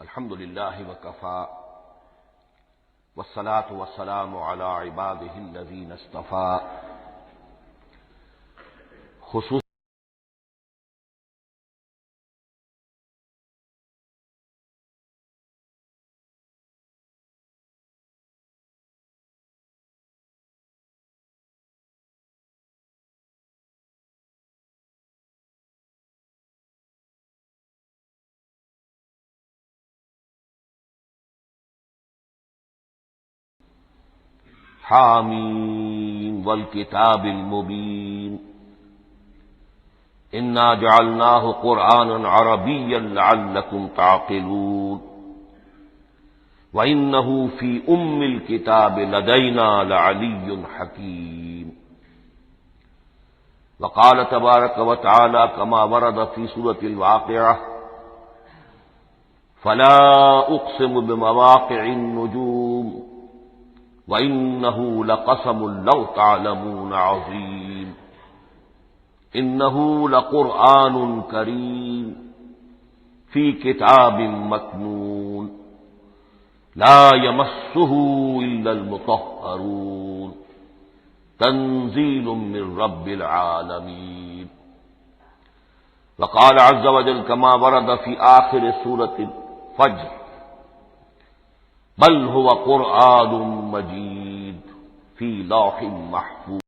الحمد للہ وکفی والصلاة والسلام علی عباده الذین اصطفی. خصوص حامیم والکتاب المبین انا جعلناہ قرآنا عربیا لعلکم تعقلون وَإِنَّهُ فِي أُمِّ الْكِتَابِ لَدَيْنَا لَعَلِيٌّ حَكِيمٌ. وقال تبارك وتعالى كما ورد في سورة الواقعة: فلا أقسم بمواقع النجوم وإنه لقسم لو تعلمون عظيم إنه لقرآن كريم في كتاب مكنون لا يمسه إلا المطهرون تنزيل من رب العالمين. وقال عز وجل كما ورد في آخر سورة الفجر: بل هو قرآن مجيد في لوح محفوظ.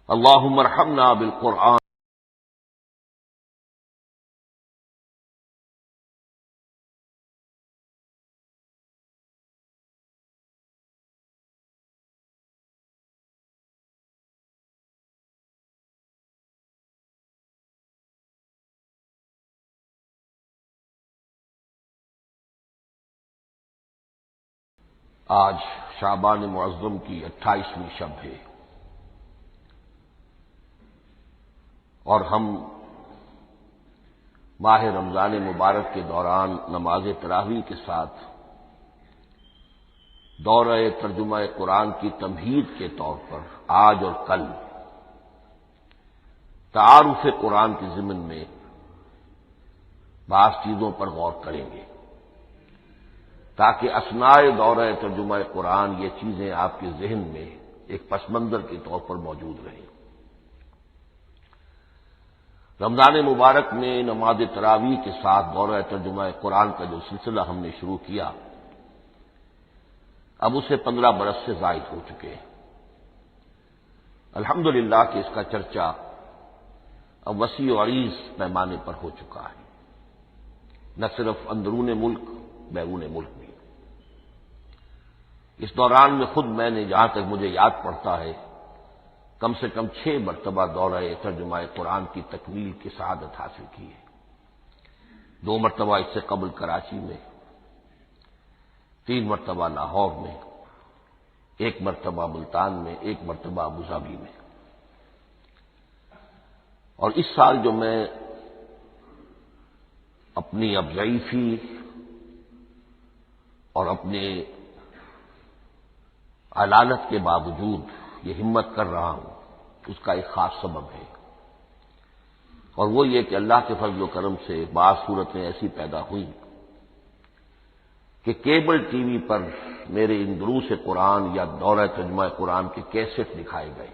اللهم ارحمنا بالقرآن. آج شعبان معظم کی 28ویں شب ہے اور ہم ماہ رمضان مبارک کے دوران نماز تراویح کے ساتھ دورہ ترجمہ قرآن کی تمہید کے طور پر آج اور کل تعارف قرآن کے ضمن میں بعض چیزوں پر غور کریں گے تاکہ اثناء دورہ ترجمہ قرآن یہ چیزیں آپ کے ذہن میں ایک پس منظر کے طور پر موجود رہیں. رمضان مبارک میں نماز تراویح کے ساتھ دورہ ترجمہ قرآن کا جو سلسلہ ہم نے شروع کیا اب اسے 15 برس سے زائد ہو چکے ہیں. الحمدللہ کہ اس کا چرچا اب وسیع و عریض پیمانے پر ہو چکا ہے، نہ صرف اندرون ملک بیرون ملک بھی. اس دوران میں خود میں نے جہاں تک مجھے یاد پڑتا ہے کم سے کم 6 مرتبہ دورہ ترجمہ قرآن کی تکمیل کی سعادت حاصل کی ہے. 2 مرتبہ اس سے قبل کراچی میں، 3 مرتبہ لاہور میں، 1 مرتبہ ملتان میں، 1 مرتبہ ابوظہبی میں. اور اس سال جو میں اپنی اب ضعیفی اور اپنے علالت کے باوجود یہ ہمت کر رہا ہوں اس کا ایک خاص سبب ہے، اور وہ یہ کہ اللہ کے فضل و کرم سے بعض صورتیں ایسی پیدا ہوئیں کہ کیبل ٹی وی پر میرے ان دروس قرآن یا دورہ ترجمہ قرآن کے کیسٹ دکھائے گئے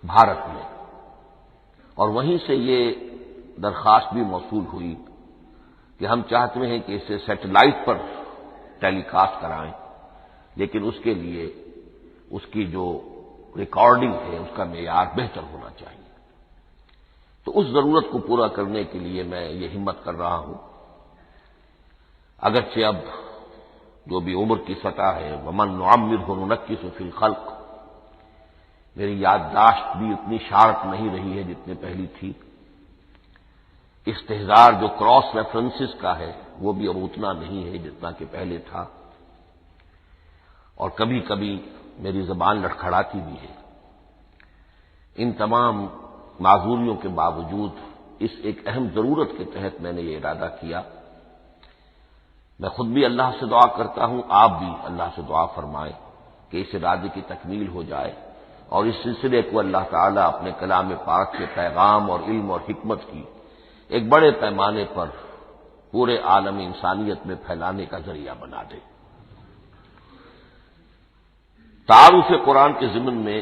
بھارت میں، اور وہیں سے یہ درخواست بھی موصول ہوئی کہ ہم چاہتے ہیں کہ اسے سیٹلائٹ پر ٹیلی کاسٹ کرائیں، لیکن اس کے لیے اس کی جو ریکارڈنگ ہے اس کا معیار بہتر ہونا چاہیے. تو اس ضرورت کو پورا کرنے کے لیے میں یہ ہمت کر رہا ہوں. اگرچہ اب جو بھی عمر کی سطح ہے ومن نعمرہ ننکسہ فی الخلق، میری یادداشت بھی اتنی شارپ نہیں رہی ہے جتنے پہلی تھی. استحضار جو کراس ریفرنسز کا ہے وہ بھی اب اتنا نہیں ہے جتنا کہ پہلے تھا، اور کبھی کبھی میری زبان لڑکھڑاتی بھی ہے۔ ان تمام معذوریوں کے باوجود اس ایک اہم ضرورت کے تحت میں نے یہ ارادہ کیا۔ میں خود بھی اللہ سے دعا کرتا ہوں، آپ بھی اللہ سے دعا فرمائیں کہ اس ارادے کی تکمیل ہو جائے اور اس سلسلے کو اللہ تعالیٰ اپنے کلام پاک کے پیغام اور علم اور حکمت کی ایک بڑے پیمانے پر پورے عالم انسانیت میں پھیلانے کا ذریعہ بنا دے۔ تعارف قرآن کے ضمن میں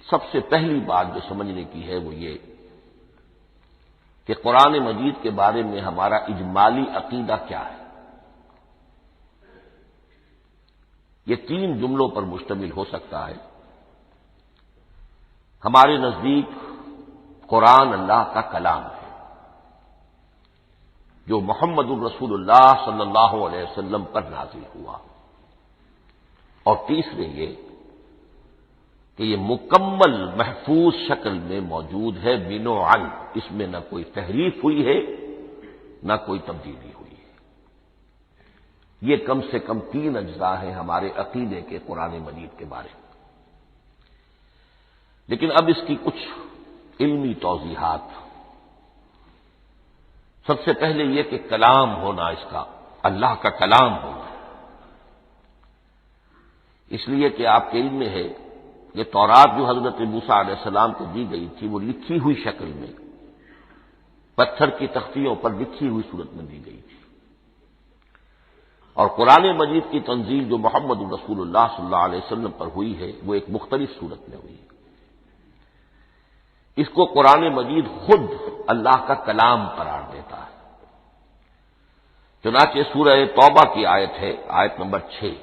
سب سے پہلی بات جو سمجھنے کی ہے وہ یہ کہ قرآن مجید کے بارے میں ہمارا اجمالی عقیدہ کیا ہے۔ یہ 3 جملوں پر مشتمل ہو سکتا ہے۔ ہمارے نزدیک قرآن اللہ کا کلام ہے جو محمد الرسول اللہ صلی اللہ علیہ وسلم پر نازل ہوا، اور تیسرے یہ کہ یہ مکمل محفوظ شکل میں موجود ہے بنوعاً، اس میں نہ کوئی تحریف ہوئی ہے نہ کوئی تبدیلی ہوئی ہے۔ یہ کم سے کم 3 اجزاء ہیں ہمارے عقیدے کے قرآن مجید کے بارے میں۔ لیکن اب اس کی کچھ علمی توضیحات۔ سب سے پہلے یہ کہ کلام ہونا، اس کا اللہ کا کلام ہونا، اس لیے کہ آپ کے علم میں ہے یہ تورات جو حضرت موسیٰ علیہ السلام کو دی گئی تھی وہ لکھی ہوئی شکل میں پتھر کی تختیوں پر لکھی ہوئی صورت میں دی گئی تھی، اور قرآن مجید کی تنزیل جو محمد رسول اللہ صلی اللہ علیہ وسلم پر ہوئی ہے وہ ایک مختلف صورت میں ہوئی ہے۔ اس کو قرآن مجید خود اللہ کا کلام قرار دیتا ہے۔ چنانچہ سورہ توبہ کی آیت ہے، آیت نمبر 6،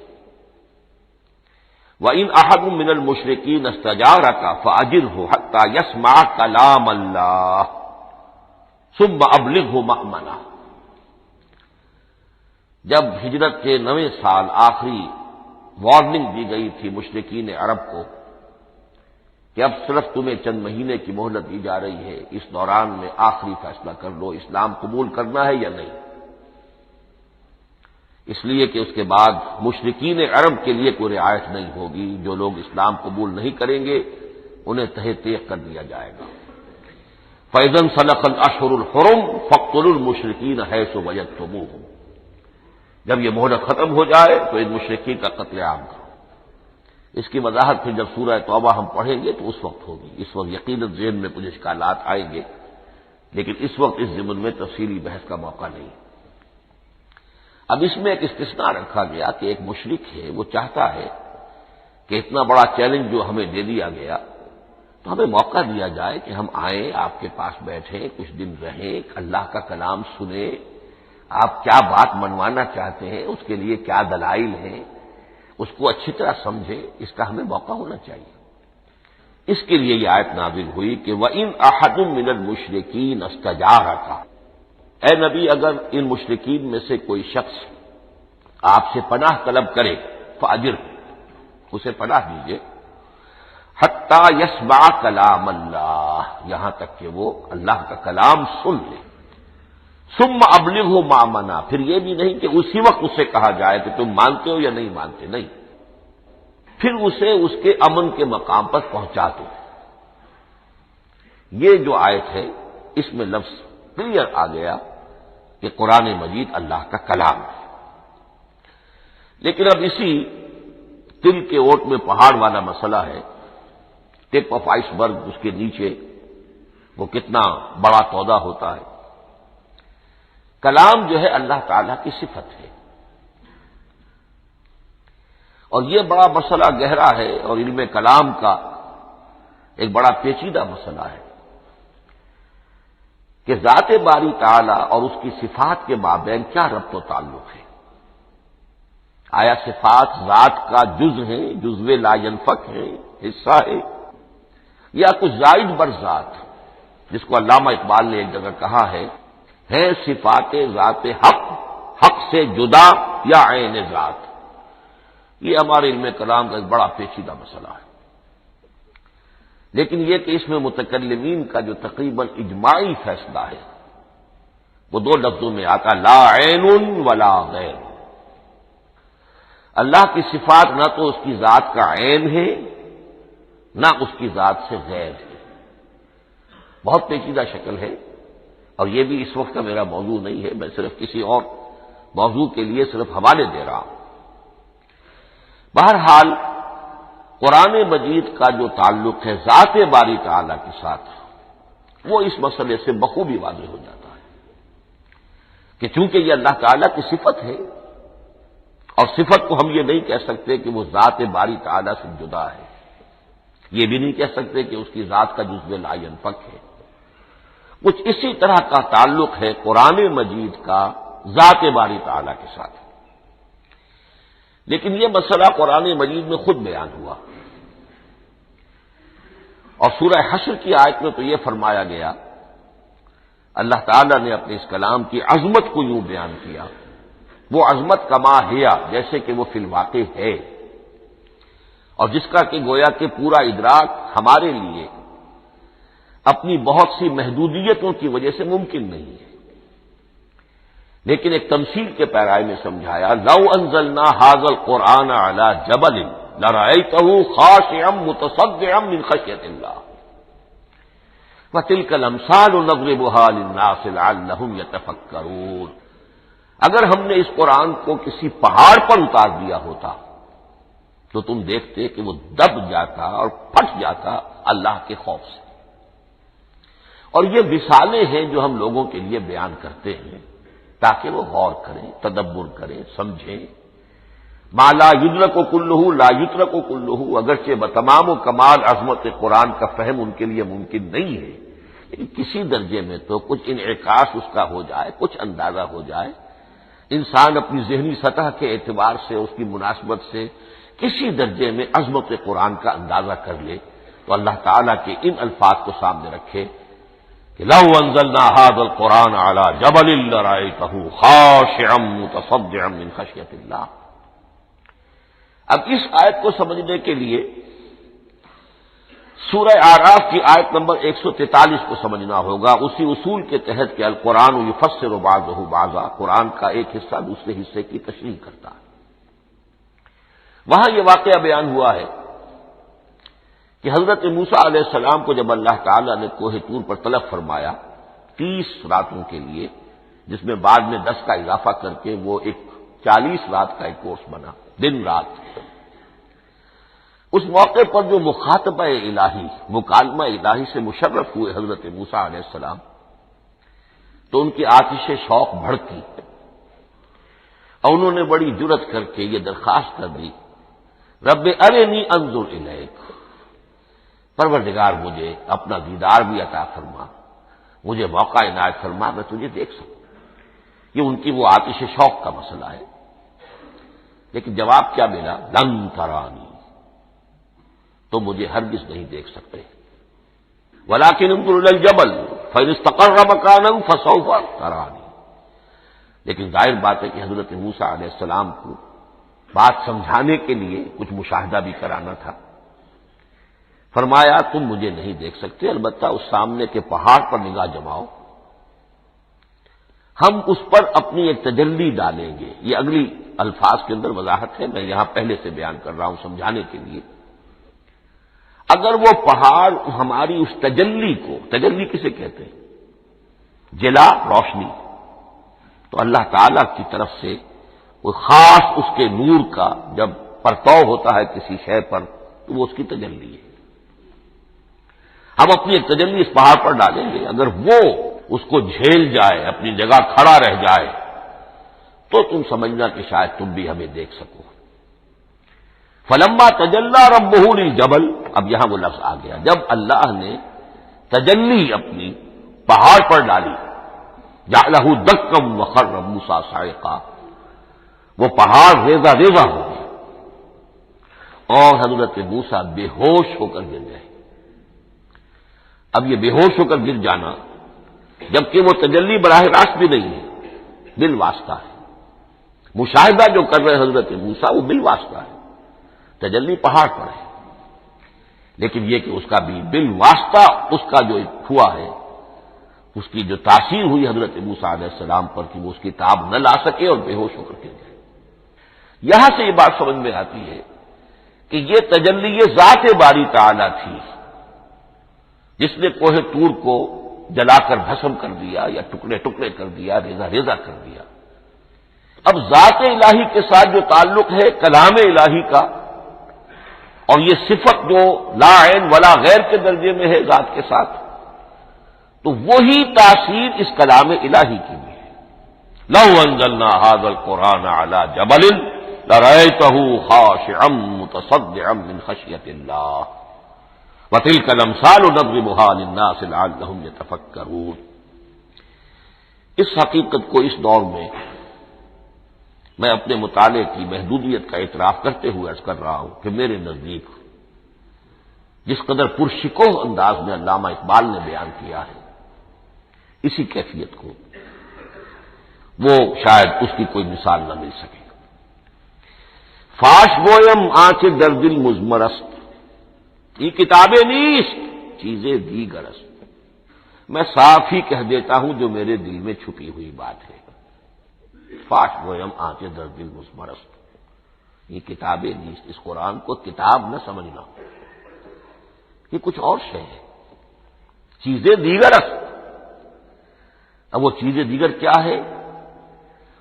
وَإِنْ أَحَدٌ مِّنَ الْمُشْرِكِينَ اسْتَجَارَكَ فَأَجِرْهُ حَتَّىٰ يَسْمَعَ كَلَامَ اللَّهِ ثُمَّ أَبْلِغْهُ مَأْمَنَهُ۔ جب ہجرت کے 9ویں سال آخری وارننگ دی گئی تھی مشرکین عرب کو کہ اب صرف تمہیں چند مہینے کی مہلت دی جا رہی ہے، اس دوران میں آخری فیصلہ کر لو اسلام قبول کرنا ہے یا نہیں، اس لیے کہ اس کے بعد مشرکین عرب کے لیے کوئی رعایت نہیں ہوگی، جو لوگ اسلام قبول نہیں کریں گے انہیں تہہ تیغ کر دیا جائے گا۔ فَإِذَا انْسَلَخَ الْأَشْهُرُ الْحُرُمُ فَاقْتُلُوا الْمُشْرِكِينَ حَيْثُ وَجَدتُّمُوهُمْ۔ جب یہ مہلت ختم ہو جائے تو ان مشرکین کا قتل عام کرو۔ اس کی وضاحت پھر جب سورہ توبہ ہم پڑھیں گے تو اس وقت ہوگی، اس وقت یقیناً ذہن میں کچھ اشکالات آئیں گے، لیکن اس وقت اس ضمن میں تفصیلی بحث کا موقع نہیں۔ اب اس میں ایک استثناء رکھا گیا کہ ایک مشرک ہے وہ چاہتا ہے کہ اتنا بڑا چیلنج جو ہمیں دے دیا گیا تو ہمیں موقع دیا جائے کہ ہم آئیں، آپ کے پاس بیٹھیں، کچھ دن رہیں، اللہ کا کلام سنیں، آپ کیا بات منوانا چاہتے ہیں، اس کے لیے کیا دلائل ہیں، اس کو اچھی طرح سمجھیں، اس کا ہمیں موقع ہونا چاہیے۔ اس کے لیے یہ آیت نازل ہوئی کہ وَإِنْ أَحَدٌ مِّنَ الْمُشْرِكِينَ اسْتَجَارَكَ، اے نبی اگر ان مشرکین میں سے کوئی شخص آپ سے پناہ طلب کرے فاجر، اسے پناہ دیجیے، حتیٰ یسمع کلام اللہ، یہاں تک کہ وہ اللہ کا کلام سن لے، ثم ابلغہ مأمنا، پھر یہ بھی نہیں کہ اسی وقت اسے کہا جائے کہ تم مانتے ہو یا نہیں مانتے، نہیں، پھر اسے اس کے امن کے مقام پر پہنچا دو۔ یہ جو آیت ہے اس میں لفظ کلیئر آ گیا کہ قرآن مجید اللہ کا کلام ہے۔ لیکن اب اسی تل کے اوٹ میں پہاڑ والا مسئلہ ہے، ٹپ آف آئس برگ، اس کے نیچے وہ کتنا بڑا تودہ ہوتا ہے۔ کلام جو ہے اللہ تعالیٰ کی صفت ہے، اور یہ بڑا مسئلہ گہرا ہے، اور علم کلام کا ایک بڑا پیچیدہ مسئلہ ہے کہ ذات باری تعالیٰ اور اس کی صفات کے مابین کیا ربط و تعلق ہے۔ آیا صفات ذات کا جز ہے، جزو لا ینفک ہے، حصہ ہے، یا کچھ زائد بر ذات، جس کو علامہ اقبال نے ایک جگہ کہا ہے صفات ذات حق، حق سے جدا یا عین ذات۔ یہ ہمارے علم کلام کا ایک بڑا پیچیدہ مسئلہ ہے، لیکن یہ کہ اس میں متکلمین کا جو تقریباً اجماعی فیصلہ ہے وہ 2 لفظوں میں آتا، لا عین ولا غیر۔ اللہ کی صفات نہ تو اس کی ذات کا عین ہے نہ اس کی ذات سے غیر ہے، بہت پیچیدہ شکل ہے، اور یہ بھی اس وقت کا میرا موضوع نہیں ہے، میں صرف کسی اور موضوع کے لیے صرف حوالے دے رہا ہوں۔ بہرحال قرآن مجید کا جو تعلق ہے ذات باری تعالی کے ساتھ، وہ اس مسئلے سے بخوبی واضح ہو جاتا ہے کہ چونکہ یہ اللہ تعالیٰ کی صفت ہے، اور صفت کو ہم یہ نہیں کہہ سکتے کہ وہ ذات باری تعالیٰ سے جدا ہے، یہ بھی نہیں کہہ سکتے کہ اس کی ذات کا جزو لا ينفک ہے، کچھ اسی طرح کا تعلق ہے قرآن مجید کا ذات باری تعالیٰ کے ساتھ۔ لیکن یہ مسئلہ قرآن مجید میں خود بیان ہوا، اور سورہ حشر کی آیت میں تو یہ فرمایا گیا، اللہ تعالیٰ نے اپنے اس کلام کی عظمت کو یوں بیان کیا، وہ عظمت کما ہیا، جیسے کہ وہ فی الواقع ہے، اور جس کا کہ گویا کہ پورا ادراک ہمارے لیے اپنی بہت سی محدودیتوں کی وجہ سے ممکن نہیں ہے، لیکن ایک تمثیل کے پیرائے میں سمجھایا، لو انزلنا ھذا القرآن علی جبل لرأیتہ خاشعا متصدعا من خشیۃ اللہ وتلک الامثال نضربها للناس لعلهم یتفکرون۔ اگر ہم نے اس قرآن کو کسی پہاڑ پر اتار دیا ہوتا تو تم دیکھتے کہ وہ دب جاتا اور پھٹ جاتا اللہ کے خوف سے۔ اور یہ مثالیں ہیں جو ہم لوگوں کے لیے بیان کرتے ہیں تاکہ وہ غور کریں، تدبر کریں، سمجھیں۔ ما لا یدرک کلہ لا یترک کلہ، اگرچہ بتمام و کمال عظمت قرآن کا فہم ان کے لیے ممکن نہیں ہے، لیکن کسی درجے میں تو کچھ انعکاس اس کا ہو جائے، کچھ اندازہ ہو جائے، انسان اپنی ذہنی سطح کے اعتبار سے، اس کی مناسبت سے کسی درجے میں عظمت قرآن کا اندازہ کر لے، تو اللہ تعالیٰ کے ان الفاظ کو سامنے رکھے کہ لو انزلنا ھذا القرآن علی جبل لرأیتہ خاشعا متصدعا من خشیۃ اللہ۔ اب اس آیت کو سمجھنے کے لیے سورہ اعراف کی آیت نمبر 143 کو سمجھنا ہوگا، اسی اصول کے تحت کہ القرآن یفسر بعضہ بعضا، قرآن کا ایک حصہ دوسرے حصے کی تشریح کرتا ہے۔ وہاں یہ واقعہ بیان ہوا ہے کہ حضرت موسیٰ علیہ السلام کو جب اللہ تعالیٰ نے کوہ طور پر طلب فرمایا 30 راتوں کے لیے، جس میں بعد میں 10 کا اضافہ کر کے وہ ایک 40 رات کا ایک کورس بنا، دن رات، اس موقع پر جو مخاطبہ الہی، مکالمہ الہی سے مشرف ہوئے حضرت موسیٰ علیہ السلام، تو ان کی آتش شوق بھڑکی اور انہوں نے بڑی جرأت کر کے یہ درخواست کر دی، رب ارنی انظر الیک، پروردگار مجھے اپنا دیدار بھی عطا فرما، مجھے موقع عنایت فرما، میں تجھے دیکھ سکوں۔ یہ ان کی وہ آتش شوق کا مسئلہ ہے، لیکن جواب کیا ملا؟ لن ترانی، تو مجھے ہرگز نہیں دیکھ سکتے، ولکن انظر الی الجبل فإن استقر مکانہ فسوف ترانی۔ لیکن ظاہر بات ہے کہ حضرت موسیٰ علیہ السلام کو بات سمجھانے کے لیے کچھ مشاہدہ بھی کرانا تھا۔ فرمایا تم مجھے نہیں دیکھ سکتے، البتہ اس سامنے کے پہاڑ پر نگاہ جماؤ، ہم اس پر اپنی ایک تجلی ڈالیں گے۔ یہ اگلی الفاظ کے اندر وضاحت ہے، میں یہاں پہلے سے بیان کر رہا ہوں سمجھانے کے لیے۔ اگر وہ پہاڑ ہماری اس تجلی کو، تجلی کسے کہتے ہیں؟ جلا، روشنی، تو اللہ تعالی کی طرف سے وہ خاص اس کے نور کا جب پرتو ہوتا ہے کسی شے پر تو وہ اس کی تجلی ہے۔ ہم اپنی ایک تجلی اس پہاڑ پر ڈالیں گے، اگر وہ اس کو جھیل جائے، اپنی جگہ کھڑا رہ جائے، تو تم سمجھنا کہ شاید تم بھی ہمیں دیکھ سکو۔ فلما تجلی ربہ للجبل، اب یہاں وہ لفظ آ گیا، جب اللہ نے تجلی اپنی پہاڑ پر ڈالی، جعلہ دکا وخر موسیٰ صعقا، وہ پہاڑ ریزہ ریزہ ہو گیا اور حضرت موسیٰ بے ہوش ہو کر گر گئے۔ اب یہ بے ہوش ہو کر گر جانا، جبکہ وہ تجلی براہ راست بھی نہیں ہے، بالواسطہ ہے۔ مشاہدہ جو کر رہے حضرت موسیٰ وہ بالواسطہ ہے، تجلی پہاڑ پر ہے، لیکن یہ کہ اس کا بھی بالواسطہ اس کا جو ہوا ہے، اس کی جو تاثیر ہوئی حضرت موسیٰ علیہ السلام پر کہ وہ اس کی تاب نہ لا سکے اور بے ہوش ہو کر گر گئے۔ یہاں سے یہ بات سمجھ میں آتی ہے کہ یہ تجلی ذات باری تعالی تھی جس نے کوہ طور کو جلا کر بھسم کر دیا یا ٹکڑے ٹکڑے کر دیا، ریزہ ریزہ کر دیا۔ اب ذات الہی کے ساتھ جو تعلق ہے کلام الہی کا، اور یہ صفت جو لا عین ولا غیر کے درجے میں ہے ذات کے ساتھ، تو وہی تاثیر اس کلام الہی کی بھی ہے۔ لو انزلنا هذا القرآن على جبل لرأيته خاشعا متصدعا من خشية الله وتلك الامثال نضربها للناس لعلهم يتفكرون۔ اس حقیقت کو اس دور میں میں اپنے مطالعے کی محدودیت کا اعتراف کرتے ہوئے عرض کر رہا ہوں کہ میرے نزدیک جس قدر پرشکوہ انداز میں علامہ اقبال نے بیان کیا ہے اسی کیفیت کو وہ شاید اس کی کوئی مثال نہ مل سکے۔ فاش گویم آنچ در دل مزمرست، یہ کتابیں نیست چیزیں دیگرست، میں صاف ہی کہہ دیتا ہوں جو میرے دل میں چھپی ہوئی بات ہے۔ فاش گویم آنچ در دل مزمرست، یہ کتابیں نیست، اس قرآن کو کتاب نہ سمجھنا، یہ کچھ اور شے ہے، چیزیں دیگرست۔ اب وہ چیزیں دیگر کیا ہے؟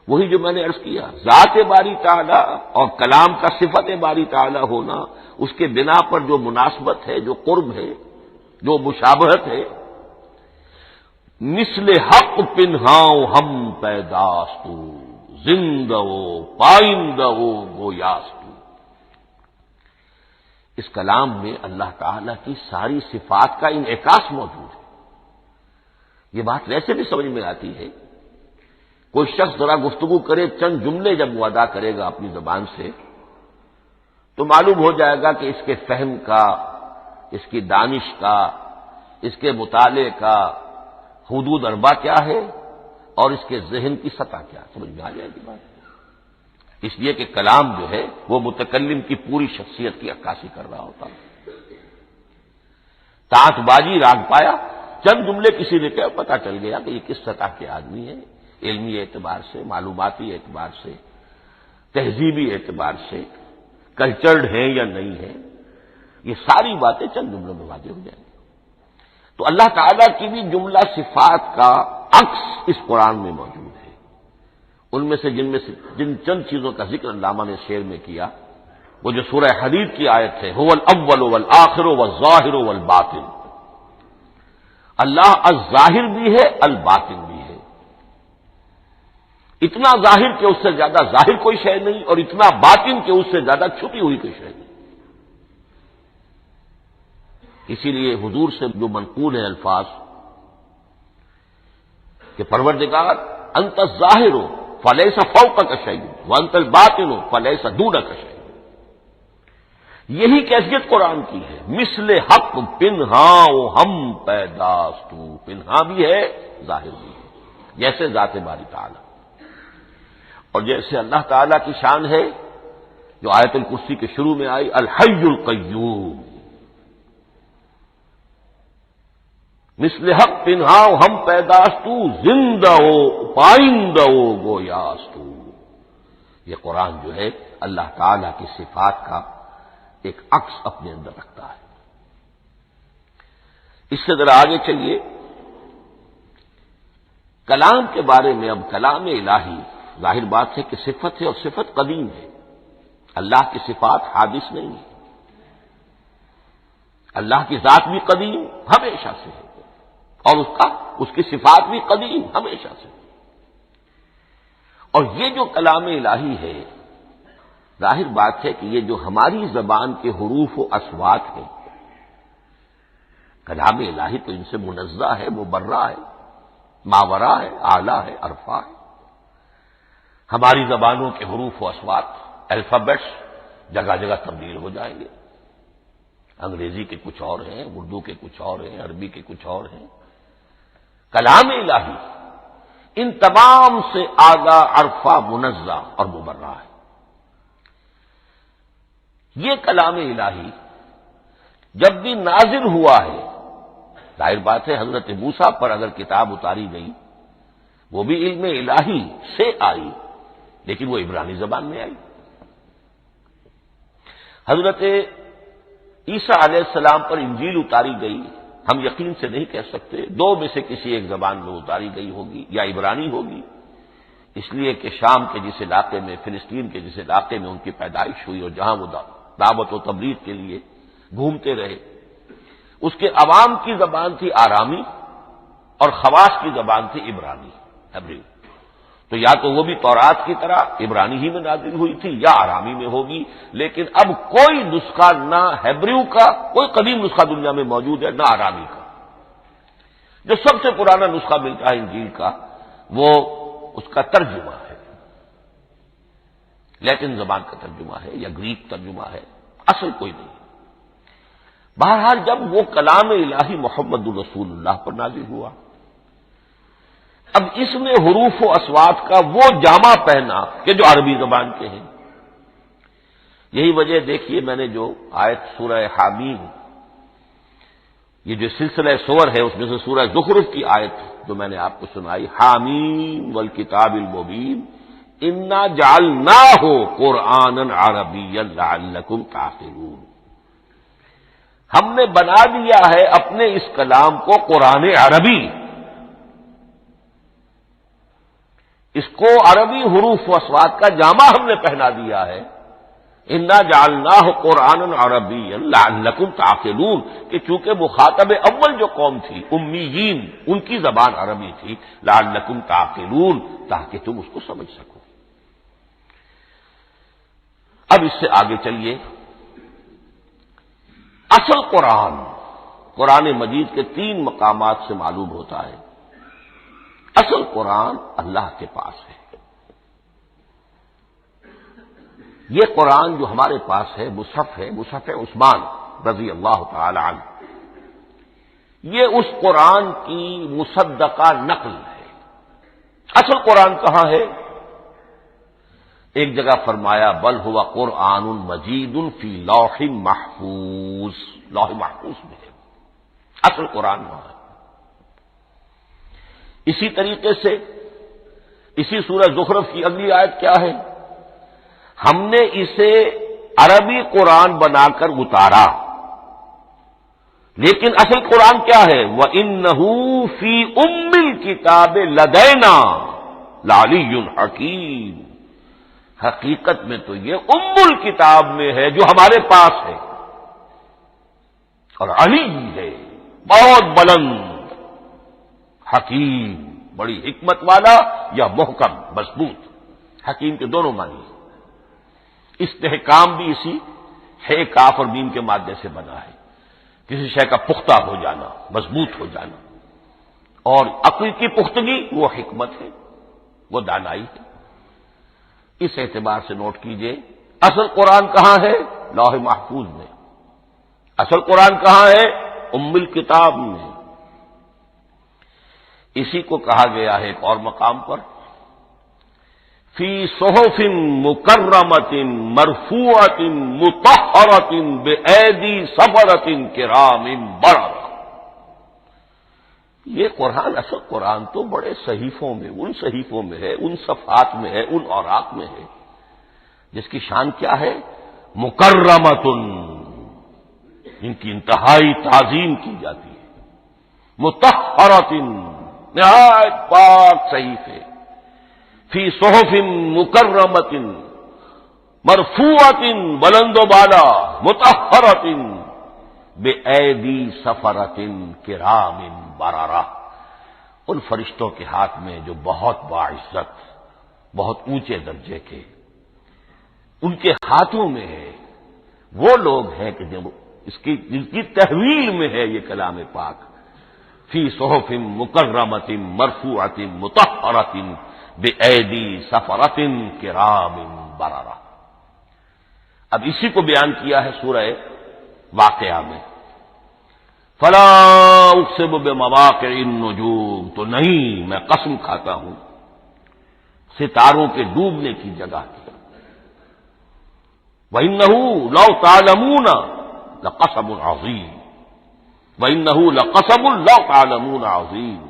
وہی جو میں نے عرض کیا، ذات باری تعالی اور کلام کا صفت باری تعالی ہونا، اس کے بنا پر جو مناسبت ہے، جو قرب ہے، جو مشابہت ہے۔ مثل حق پنہاؤ ہم پیداستو، زندہ پائندہ گویاستو۔ اس کلام میں اللہ تعالی کی ساری صفات کا انعکاس موجود ہے۔ یہ بات ویسے بھی سمجھ میں آتی ہے، کوئی شخص ذرا گفتگو کرے، چند جملے جب وہ ادا کرے گا اپنی زبان سے تو معلوم ہو جائے گا کہ اس کے فہم کا، اس کی دانش کا، اس کے مطالعے کا حدود اربع کیا ہے اور اس کے ذہن کی سطح کیا، سمجھ میں آ جائے گی بات۔ اس لیے کہ کلام جو ہے وہ متکلم کی پوری شخصیت کی عکاسی کر رہا ہوتا ہے۔ تانت بازی راگ پایا، چند جملے کسی نے کہا، پتہ چل گیا کہ یہ کس سطح کے آدمی ہے، علمی اعتبار سے، معلوماتی اعتبار سے، تہذیبی اعتبار سے، کلچرڈ ہیں یا نہیں ہیں، یہ ساری باتیں چند جملوں میں واضح ہو جائیں گی۔ تو اللہ تعالیٰ کی بھی جملہ صفات کا عکس اس قرآن میں موجود ہے۔ ان میں سے جن چند چیزوں کا ذکر علامہ نے شعر میں کیا، وہ جو سورہ حدید کی آیت ہے، هو الاول والآخر والظاہر والباطن، اللہ الظاہر بھی ہے، الباطن بھی ہے، اتنا ظاہر کہ اس سے زیادہ ظاہر کوئی شے نہیں، اور اتنا باطن کہ اس سے زیادہ چھپی ہوئی کوئی شے نہیں۔ اسی لیے حضور سے جو منقول ہے الفاظ کہ پروردگار انت الظاہر فلیس فوقک شیء وانت الباطن فلیس دونک شیء، یہی کیفیت قرآن کی ہے۔ مثل حق پنہاؤ ہم پیداستو، پنہا بھی ہے ظاہر بھی ہے، جیسے ذات باری تعالی، اور جیسے اللہ تعالی کی شان ہے جو آیت الکرسی کے شروع میں آئی، الحی القیوم، مثل حق پنہاؤ ہم پیداستو، زندہ ہو پائندہ ہو گویاستو۔ یہ قرآن جو ہے اللہ تعالی کی صفات کا ایک عکس اپنے اندر رکھتا ہے۔ اس سے ذرا آگے چلیے، کلام کے بارے میں۔ اب کلام الہی ظاہر بات ہے کہ صفت ہے، اور صفت قدیم ہے، اللہ کی صفات حادث نہیں ہے، اللہ کی ذات بھی قدیم ہمیشہ سے ہے، اور اس کی صفات بھی قدیم ہمیشہ سے۔ اور یہ جو کلام الہی ہے، ظاہر بات ہے کہ یہ جو ہماری زبان کے حروف و اصوات ہیں، کلام الہی تو ان سے منزہ ہے، مبرہ ہے، ماورا ہے، اعلیٰ ہے، عرفہ ہے۔ ہماری زبانوں کے حروف و اصوات، الفابیٹس جگہ جگہ تبدیل ہو جائیں گے، انگریزی کے کچھ اور ہیں، اردو کے کچھ اور ہیں، عربی کے کچھ اور ہیں۔ کلام الہی ان تمام سے اعلیٰ، عرفہ، منزہ اور مبرہ ہے۔ یہ کلام الہی جب بھی نازل ہوا ہے، ظاہر بات ہے حضرت موسیٰ پر اگر کتاب اتاری گئی وہ بھی علم الہی سے آئی، لیکن وہ عبرانی زبان میں آئی، حضرت عیسیٰ علیہ السلام پر انجیل اتاری گئی، ہم یقین سے نہیں کہہ سکتے، دو میں سے کسی ایک زبان میں اتاری گئی ہوگی، یا عبرانی ہوگی، اس لیے کہ شام کے جس علاقے میں، فلسطین کے جس علاقے میں ان کی پیدائش ہوئی اور جہاں وہ دعوت و تبلیغ کے لیے گھومتے رہے، اس کے عوام کی زبان تھی آرامی اور خواص کی زبان تھی عبرانی، ہیبریو۔ تو یا تو وہ بھی تورات کی طرح عبرانی ہی میں نازل ہوئی تھی یا آرامی میں ہوگی، لیکن اب کوئی نسخہ نہ ہیبریو کا، کوئی قدیم نسخہ دنیا میں موجود ہے، نہ آرامی کا۔ جو سب سے پرانا نسخہ ملتا ہے انجیل کا، وہ اس کا ترجمہ ہے، لیٹن زبان کا ترجمہ ہے یا گریک ترجمہ ہے، اصل کوئی نہیں۔ بہرحال جب وہ کلام الہی محمد الرسول اللہ پر نازل ہوا، اب اس میں حروف و اصوات کا وہ جامع پہنا کہ جو عربی زبان کے ہیں۔ یہی وجہ دیکھیے، میں نے جو آیت سورہ حامیم، یہ جو سلسلہ سور ہے اس میں سے سورہ زخرف کی آیت جو میں نے آپ کو سنائی، حامیم والکتاب المبین انا جعلناہ قرآنا عربیا لعلکم تعقلون، ہم نے بنا دیا ہے اپنے اس کلام کو قرآن عربی، اس کو عربی حروف و اصوات کا جامع ہم نے پہنا دیا ہے، انا جعلناہ قرآنا عربیا لعلکم تعقلون، کہ چونکہ مخاطب اول جو قوم تھی امیین، ان کی زبان عربی تھی، لعلکم تعقلون، تاکہ تم اس کو سمجھ سکو۔ اب اس سے آگے چلیے، اصل قرآن مجید کے 3 مقامات سے معلوم ہوتا ہے، اصل قرآن اللہ کے پاس ہے۔ یہ قرآن جو ہمارے پاس ہے، مصحف عثمان رضی اللہ تعالی عنہ، یہ اس قرآن کی مصدقہ نقل ہے۔ اصل قرآن کہاں ہے؟ ایک جگہ فرمایا بل ہوا قرآن مجید فی لوح محفوظ، لوح محفوظ میں ہے اصل قرآن وہاں ہے۔ اسی طریقے سے اسی سورہ زخرف کی اگلی آیت کیا ہے؟ ہم نے اسے عربی قرآن بنا کر اتارا، لیکن اصل قرآن کیا ہے؟ وَإِنَّهُ فِي أُمِّ الْكِتَابِ لَدَيْنَا لَعَلِيٌّ حَكِيمٌ، حقیقت میں تو یہ ام الکتاب میں ہے جو ہمارے پاس ہے، اور علی ہے، بہت بلند، حکیم، بڑی حکمت والا، یا محکم مضبوط۔ حکیم کے دونوں معنی ہیں۔ استحکام بھی اسی ہے، کاف اور میم کے مادے سے بنا ہے، کسی شے کا پختہ ہو جانا، مضبوط ہو جانا، اور عقل کی پختگی وہ حکمت ہے، وہ دانائی ہے۔ اس اعتبار سے نوٹ کیجئے، اصل قرآن کہاں ہے؟ لوح محفوظ میں۔ اصل قرآن کہاں ہے؟ ام الکتاب میں۔ اسی کو کہا گیا ہے ایک اور مقام پر، فی صحف مکرمۃ مرفوعۃ مطہرۃ بأیدی سفرۃ کرام بررہ۔ یہ قرآن، اصل قرآن تو بڑے صحیفوں میں، ان صحیفوں میں ہے، ان صفحات میں ہے، ان اوراق میں ہے، جس کی شان کیا ہے؟ مکرمۃ، ان کی انتہائی تعظیم کی جاتی ہے، مطہرۃ، نہایت پاک صحیفے، فی صحف مکرمۃ مرفوعۃ، بلند و بالا، مطہرۃ بأیدی سفرۃ کرام بررہ، ان فرشتوں کے ہاتھ میں جو بہت باعزت، بہت اونچے درجے کے، ان کے ہاتھوں میں ہے۔ وہ لوگ ہیں کہ جن کی تحویل میں ہے یہ کلام پاک، فی صحف مکرمۃ مرفوعۃ مطہرۃ بأیدی سفرۃ کرام بررہ۔ اب اسی کو بیان کیا ہے سورہ واقعہ میں، فلا اقسم بمواقع النجوم، تو نہیں، میں قسم کھاتا ہوں ستاروں کے ڈوبنے کی جگہ کی۔ وَإِنَّهُ لَوْ تَعْلَمُونَ لَقَسَمٌ عَظِيمٌ، وَإِنَّهُ لَقَسَمٌ لَوْ تَعْلَمُونَ عَظِيمٌ،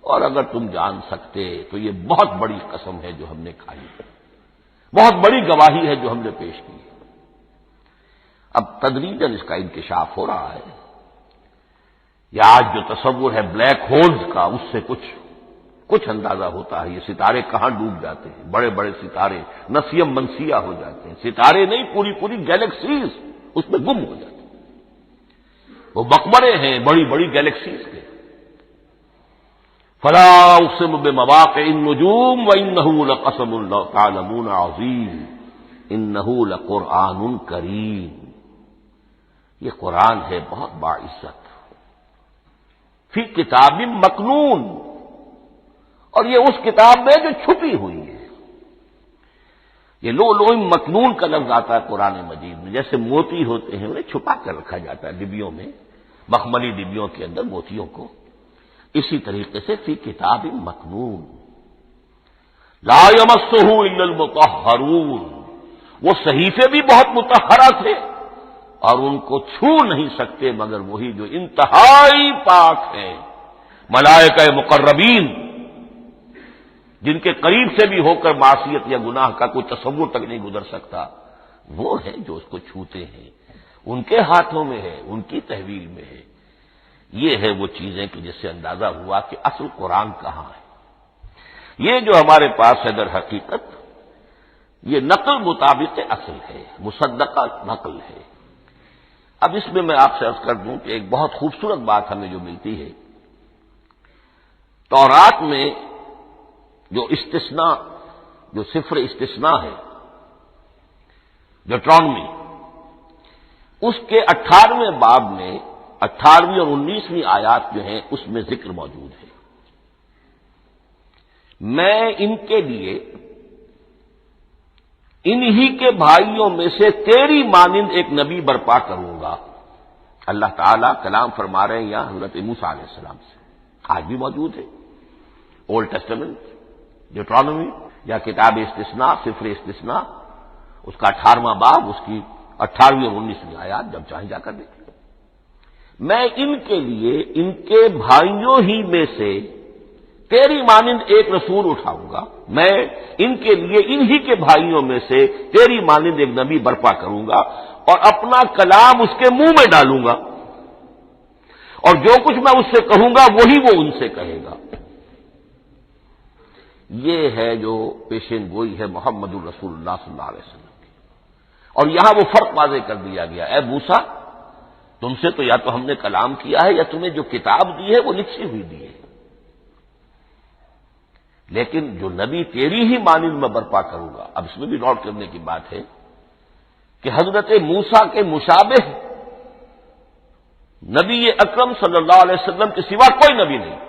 اور اگر تم جان سکتے تو یہ بہت بڑی قسم ہے جو ہم نے کھائی ہے، بہت بڑی گواہی ہے جو ہم نے پیش کی ہے۔ اب تدریجاً اس کا انکشاف ہو رہا ہے. یا آج جو تصور ہے بلیک ہولز کا، اس سے کچھ اندازہ ہوتا ہے یہ ستارے کہاں ڈوب جاتے ہیں. بڑے بڑے ستارے نسیم منسیہ ہو جاتے ہیں، ستارے نہیں، پوری گیلیکسیز اس میں گم ہو جاتے ہیں. وہ مقبرے ہیں بڑی بڑی گیلیکسیز کے. فلا اقسم بمواقع النجوم وانه لقسم لو تعلمون عظیم انه لقرآن کریم. یہ قرآن ہے بہت باعزت، فی کتاب مکنون، اور یہ اس کتاب میں جو چھپی ہوئی ہے. یہ لؤلؤ مکنون کا لفظ آتا ہے قرآن مجید میں. جیسے موتی ہوتے ہیں انہیں چھپا کر رکھا جاتا ہے ڈبیوں میں، مخملی ڈبیوں کے اندر موتیوں کو، اسی طریقے سے فی کتاب مکنون. لا یمسہ الا المطہرون، وہ صحیفے بھی بہت مطہرہ تھے اور ان کو چھو نہیں سکتے مگر وہی جو انتہائی پاک ہیں. ملائکہ مقربین، جن کے قریب سے بھی ہو کر معصیت یا گناہ کا کوئی تصور تک نہیں گزر سکتا، وہ ہیں جو اس کو چھوتے ہیں. ان کے ہاتھوں میں ہے، ان کی تحویل میں ہے. یہ ہے وہ چیزیں کہ جس سے اندازہ ہوا کہ اصل قرآن کہاں ہے. یہ جو ہمارے پاس ہے در حقیقت یہ نقل مطابق اصل ہے، مصدقہ نقل ہے. اب اس میں آپ سے عرض کر دوں کہ ایک بہت خوبصورت بات ہمیں جو ملتی ہے، تورات میں جو استثناء، جو صفر استثناء ہے، ڈیوٹرانومی، اس کے 18ویں باب میں 18ویں اور 19ویں آیات جو ہیں اس میں ذکر موجود ہے. میں ان کے لیے انہی کے بھائیوں میں سے تیری مانند ایک نبی برپا کروں گا. اللہ تعالیٰ کلام فرما رہے ہیں یہاں حضرت موسیٰ علیہ السلام سے، آج بھی موجود ہے. اولڈ ٹیسٹمنٹ، ڈیوٹرانومی یا کتاب استثناء، صفر استثناء، اس کا 18واں باب، اس کی 18ویں اور 19ویں آیات جب چاہیں جا کر دیکھیں. میں ان کے لیے ان کے بھائیوں ہی میں سے تیری مانند ایک رسول اٹھاؤں گا. میں ان کے لیے انہی کے بھائیوں میں سے تیری مانند ایک نبی برپا کروں گا اور اپنا کلام اس کے منہ میں ڈالوں گا، اور جو کچھ میں اس سے کہوں گا وہی وہ ان سے کہے گا. یہ ہے جو پیشین گوئی ہے محمد الرسول اللہ صلی اللہ علیہ وسلم کی. اور یہاں وہ فرق واضح کر دیا گیا، اے موسیٰ تم سے تو یا تو ہم نے کلام کیا ہے یا تمہیں جو کتاب دی ہے وہ لکھی ہوئی دی ہے، لیکن جو نبی تیری ہی مانند میں برپا کروں گا. اب اس میں بھی نوٹ کرنے کی بات ہے کہ حضرت موسیٰ کے مشابہ نبی اکرم صلی اللہ علیہ وسلم کے سوا کوئی نبی نہیں.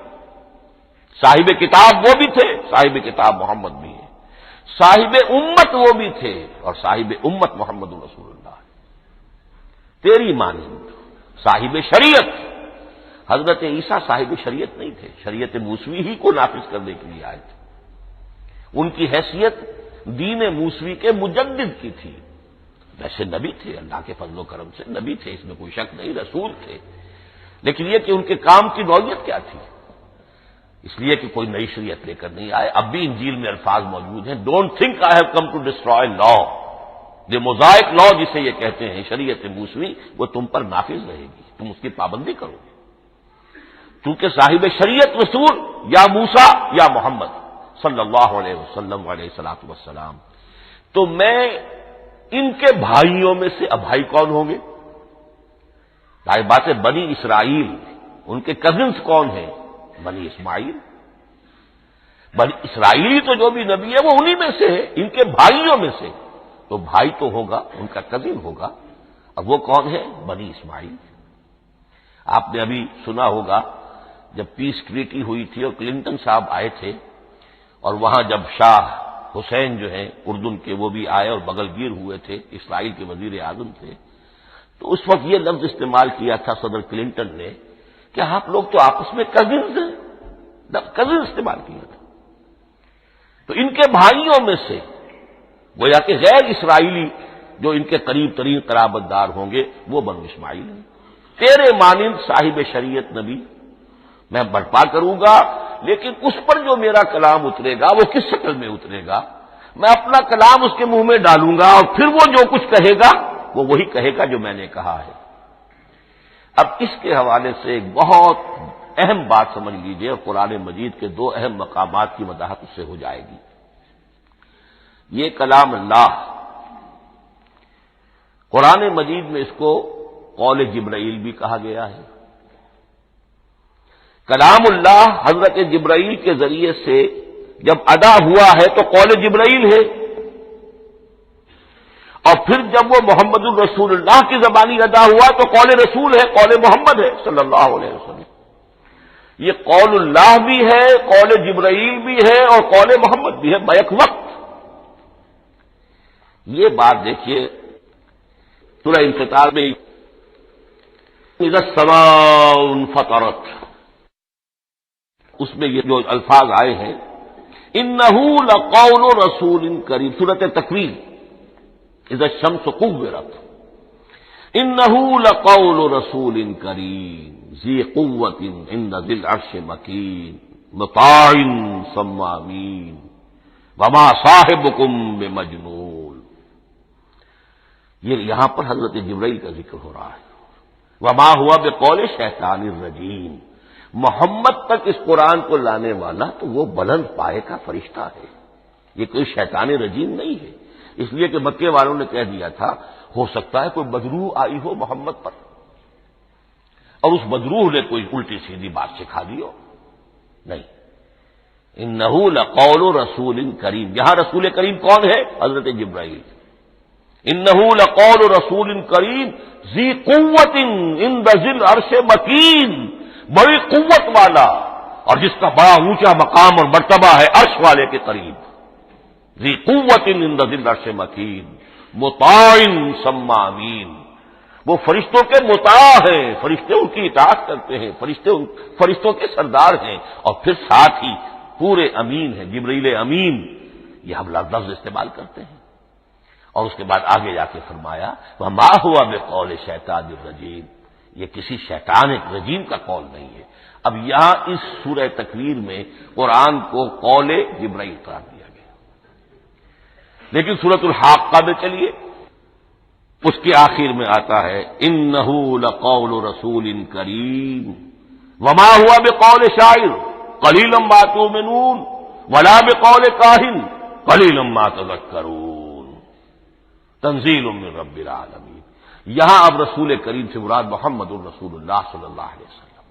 صاحب کتاب وہ بھی تھے، صاحب کتاب محمد بھی ہے. صاحب امت وہ بھی تھے اور صاحب امت محمد رسول اللہ ہے. تیری مانند صاحب شریعت. حضرت عیسیٰ صاحب شریعت نہیں تھے، شریعت موسوی ہی کو نافذ کرنے کے لیے آئے تھے. ان کی حیثیت دین موسوی کے مجدد کی تھی. ویسے نبی تھے، اللہ کے فضل و کرم سے نبی تھے، اس میں کوئی شک نہیں، رسول تھے. لیکن یہ کہ ان کے کام کی نوعیت کیا تھی، اس لیے کہ کوئی نئی شریعت لے کر نہیں آئے. اب بھی انجیل میں الفاظ موجود ہیں، don't think I have come to destroy law. یہ موزائک لا جسے یہ کہتے ہیں شریعت موسوی، وہ تم پر نافذ رہے گی، تم اس کی پابندی کرو گے. چونکہ صاحب شریعت رسول یا موسیٰ یا محمد صلی اللہ علیہ وسلم علیہ الصلوۃ والسلام. تو میں ان کے بھائیوں میں سے، اب بھائی کون ہوں گے؟ ظاہر بات ہے بنی اسرائیل، ان کے کزنس کون ہیں؟ بنی اسماعیل. بنی اسرائیلی تو جو بھی نبی ہے وہ انہی میں سے ہے، ان کے بھائیوں میں سے. تو بھائی تو ہوگا، ان کا کزن ہوگا. اب وہ کون ہے؟ بنی اسماعیل. آپ نے ابھی سنا ہوگا جب پیس ٹریٹی ہوئی تھی اور کلنٹن صاحب آئے تھے، اور وہاں جب شاہ حسین جو ہیں اردن کے وہ بھی آئے اور بغل گیر ہوئے تھے، اسرائیل کے وزیر اعظم تھے، تو اس وقت یہ لفظ استعمال کیا تھا صدر کلنٹن نے کہ آپ لوگ تو آپس میں کزنز ہیں، کزن استعمال کیا تھا. تو ان کے بھائیوں میں سے گویا کہ غیر اسرائیلی جو ان کے قریب ترین قرابت دار ہوں گے وہ بنو اسماعیل ہیں. تیرے مانند صاحب شریعت نبی میں برپا کروں گا، لیکن اس پر جو میرا کلام اترے گا وہ کس شکل میں اترے گا؟ میں اپنا کلام اس کے منہ میں ڈالوں گا اور پھر وہ جو کچھ کہے گا وہ وہی کہے گا جو میں نے کہا ہے۔ اب اس کے حوالے سے ایک بہت اہم بات سمجھ لیجئے، اور قرآن مجید کے دو اہم مقامات کی وضاحت اس سے ہو جائے گی۔ یہ کلام اللہ، قرآن مجید میں اس کو قول جبرائیل بھی کہا گیا ہے۔ کلام اللہ حضرت جبرائیل کے ذریعے سے جب ادا ہوا ہے تو قول جبرائیل ہے، اور پھر جب وہ محمد الرسول اللہ کی زبانی ادا ہوا تو قول رسول ہے، قول محمد ہے صلی اللہ علیہ وسلم۔ یہ قول اللہ بھی ہے، قول جبرائیل بھی ہے، اور قول محمد بھی ہے بیک وقت۔ یہ بات دیکھیے سورہ انفطار میں اذا السماء انفطرت، اس میں یہ جو الفاظ آئے ہیں انہ لقول رسول کریم، سورۃ تکویر اذا الشمس کورت، انہ لقول رسول کریم ذی قوت عند ذی العرش مکین مطاع ثم امین وما صاحبکم بمجنون۔ یہ یہاں پر حضرت جبرائیل کا ذکر ہو رہا ہے۔ وما ہوا بقول شیطان الرجیم، محمد تک اس قرآن کو لانے والا تو وہ بلند پائے کا فرشتہ ہے، یہ کوئی شیطان رجیم نہیں ہے۔ اس لیے کہ مکے والوں نے کہہ دیا تھا ہو سکتا ہے کوئی بدروح آئی ہو محمد پر، اور اس بدروح نے کوئی الٹی سیدھی بات سکھا دی ہو، نہیں۔ انہ لقول رسول کریم، یہاں رسول کریم کون ہے؟ حضرت جبرائیل۔ انہ لقول رسول کریم ذی قوت عند ذی العرش مکین، بڑی قوت والا اور جس کا بڑا اونچا مقام اور مرتبہ ہے عرش والے کے قریب۔ ذی قوت عند ذی العرش مکین مطاع ثم امین، وہ فرشتوں کے مطاع ہیں، فرشتے ان کی اطاعت کرتے ہیں، فرشتوں کے سردار ہیں، اور پھر ساتھ ہی پورے امین ہیں، جبرائیل امین، یہ ہم لفظ استعمال کرتے ہیں۔ اور اس کے بعد آگے جا کے فرمایا وما ہوا بقول شیطان الرجیم، یہ کسی شیطان رجیم کا قول نہیں ہے۔ اب یہاں اس سورہ تکویر میں قرآن کو قول جبرائیل قرار دیا گیا، لیکن سورۃ الحاقہ میں چلیے اس کے آخر میں آتا ہے انہ لقول رسول کریم وما ہوا بقول شاعر قلیلا ما تؤمنون ولا بقول کاہن قلیلا ما تذکرون تنزیل من رب العالمین۔ یہاں اب رسول کریم سے مراد محمد الرسول اللہ صلی اللہ علیہ وسلم،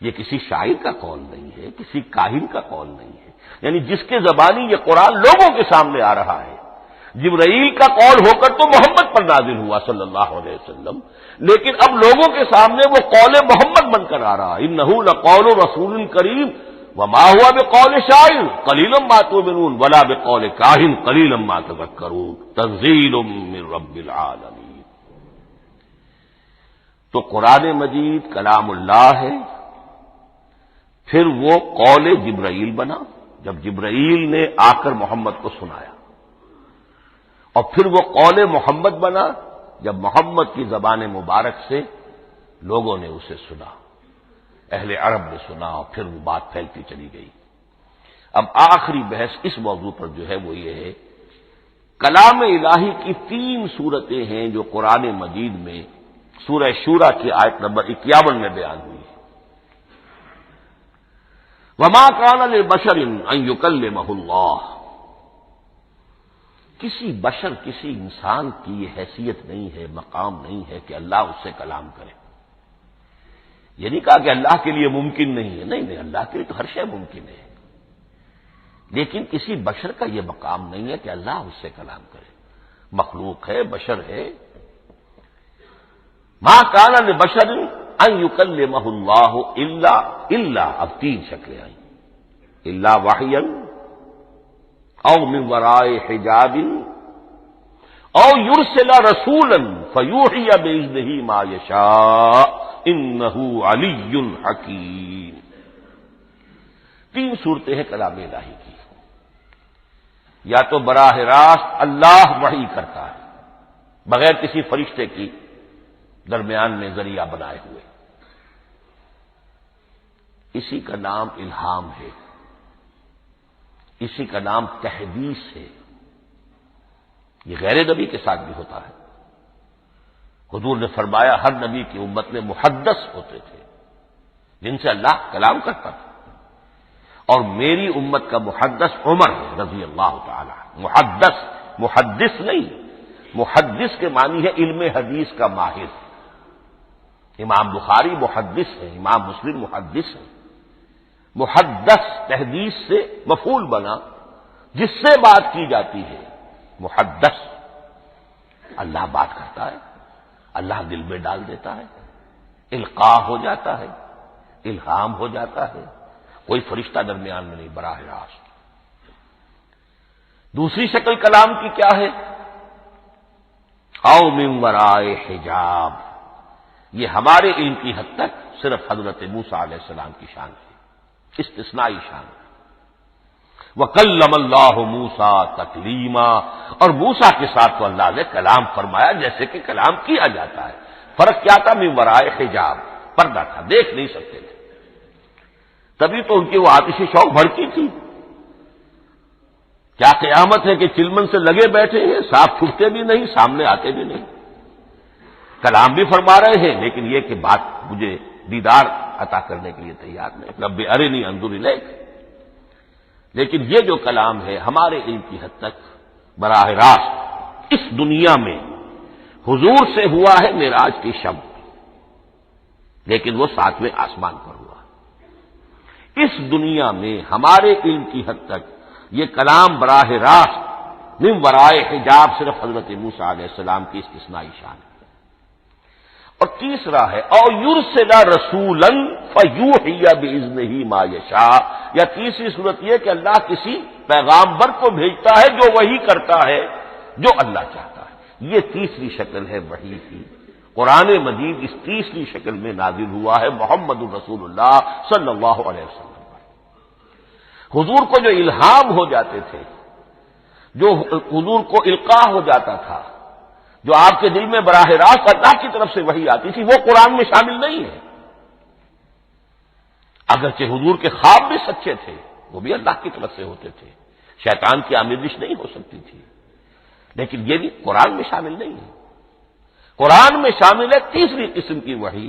یہ کسی شاعر کا قول نہیں ہے، کسی کاہن کا قول نہیں ہے، یعنی جس کے زبانی یہ قرآن لوگوں کے سامنے آ رہا ہے۔ جبرائیل کا قول ہو کر تو محمد پر نازل ہوا صلی اللہ علیہ وسلم، لیکن اب لوگوں کے سامنے وہ قول محمد بن کر آ رہا ہے۔ انہ لقول رسول کریم وما ہوا بقول شاعر قلیلا ما تؤمنون ولا بقول کاہن قلیلا ما تذکرون تنزیل من رب العالمین۔ تو قرآن مجید کلام اللہ ہے، پھر وہ قول جبرائیل بنا جب جبرائیل نے آ کر محمد کو سنایا، اور پھر وہ قول محمد بنا جب محمد کی زبان مبارک سے لوگوں نے اسے سنا، اہل عرب نے سنا، اور پھر وہ بات پھیلتی چلی گئی۔ اب آخری بحث اس موضوع پر جو ہے وہ یہ ہے، کلام الہی کی 3 صورتیں ہیں جو قرآن مجید میں سورہ شورى کی آیت نمبر 51 میں بیان ہوئی ہے۔ وما كان لبشر ان يكلمه اللہ، کسی بشر، کسی انسان کی یہ حیثیت نہیں ہے، مقام نہیں ہے کہ اللہ اس سے کلام کرے۔ یہ نہیں کہا کہ اللہ کے لیے ممکن نہیں ہے، نہیں، اللہ کے لیے تو ہر شے ممکن ہے، لیکن کسی بشر کا یہ مقام نہیں ہے کہ اللہ اس سے کلام کرے۔ مخلوق ہے، بشر ہے۔ ما كان لبشر ان يكلمه اللہ الا اب 3 شکلیں آئیں، الا وحیا او من وراء حجاب او يرسل رسولا فيوحي باذنه ما يشاء انه علی حکیم۔ 3 صورتیں ہیں کلام الہی کی، یا تو براہ راست اللہ وحی کرتا ہے بغیر کسی فرشتے کی درمیان میں ذریعہ بنائے ہوئے، اسی کا نام الہام ہے، اسی کا نام تحدیث ہے۔ یہ غیر نبی کے ساتھ بھی ہوتا ہے، حضور نے فرمایا ہر نبی کی امت میں محدث ہوتے تھے جن سے اللہ کلام کرتا تھا، اور میری امت کا محدث عمر ہے رضی اللہ تعالی۔ محدث، محدث نہیں، محدث کے معنی ہے علم حدیث کا ماہر۔ امام بخاری محدث ہے، امام مسلم محدث ہے۔ محدث تحدیث سے مفعول بنا، جس سے بات کی جاتی ہے، محدث۔ اللہ بات کرتا ہے، اللہ دل میں ڈال دیتا ہے، القاء ہو جاتا ہے، الہام ہو جاتا ہے، کوئی فرشتہ درمیان میں نہیں، براہ راست۔ دوسری شکل کلام کی کیا ہے؟ او من ورائے حجاب، یہ ہمارے علم کی حد تک صرف حضرت موسیٰ علیہ السلام کی شان ہے، استثنائی شان ہے۔ وَكَلَّمَ اللَّهُ مُوسَىٰ تَكْلِيمًا، اور موسیٰ کے ساتھ تو اللہ نے کلام فرمایا جیسے کہ کلام کیا جاتا ہے۔ فرق کیا تھا؟ من ورائے حجاب، پردہ تھا، دیکھ نہیں سکتے تھے، تبھی تو ان کی وہ آتشی شوق بھڑکی تھی۔ کیا قیامت ہے کہ چلمن سے لگے بیٹھے ہیں، صاف چھپتے بھی نہیں، سامنے آتے بھی نہیں، کلام بھی فرما رہے ہیں، لیکن یہ کہ بات مجھے دیدار عطا کرنے کے لیے تیار نہیں، رب ارنی انظر الیک۔ لیکن یہ جو کلام ہے ہمارے علم کی حد تک براہ راست اس دنیا میں حضور سے ہوا ہے معراج کی شب، لیکن وہ 7ویں آسمان پر ہوا۔ اس دنیا میں ہمارے علم کی حد تک یہ کلام براہ راست من ورائے حجاب صرف حضرت موسیٰ علیہ السلام کی استثنائی شان ہے۔ اور تیسرا ہے او یرسل رسولا فیوحی باذنہ ما یشاء، یا تیسری صورت یہ کہ اللہ کسی پیغامبر کو بھیجتا ہے جو وحی کرتا ہے جو اللہ چاہتا ہے۔ یہ تیسری شکل ہے وحی کی۔ قرآن مجید اس تیسری شکل میں نازل ہوا ہے محمد الرسول اللہ صلی اللہ علیہ وسلم۔ حضور کو جو الہام ہو جاتے تھے، جو حضور کو القاء ہو جاتا تھا، جو آپ کے دل میں براہ راست اللہ کی طرف سے وحی آتی تھی، وہ قرآن میں شامل نہیں ہے۔ اگرچہ حضور کے خواب بھی سچے تھے، وہ بھی اللہ کی طرف سے ہوتے تھے، شیطان کی آمیزش نہیں ہو سکتی تھی، لیکن یہ بھی قرآن میں شامل نہیں ہے۔ قرآن میں شامل ہے تیسری قسم کی وحی،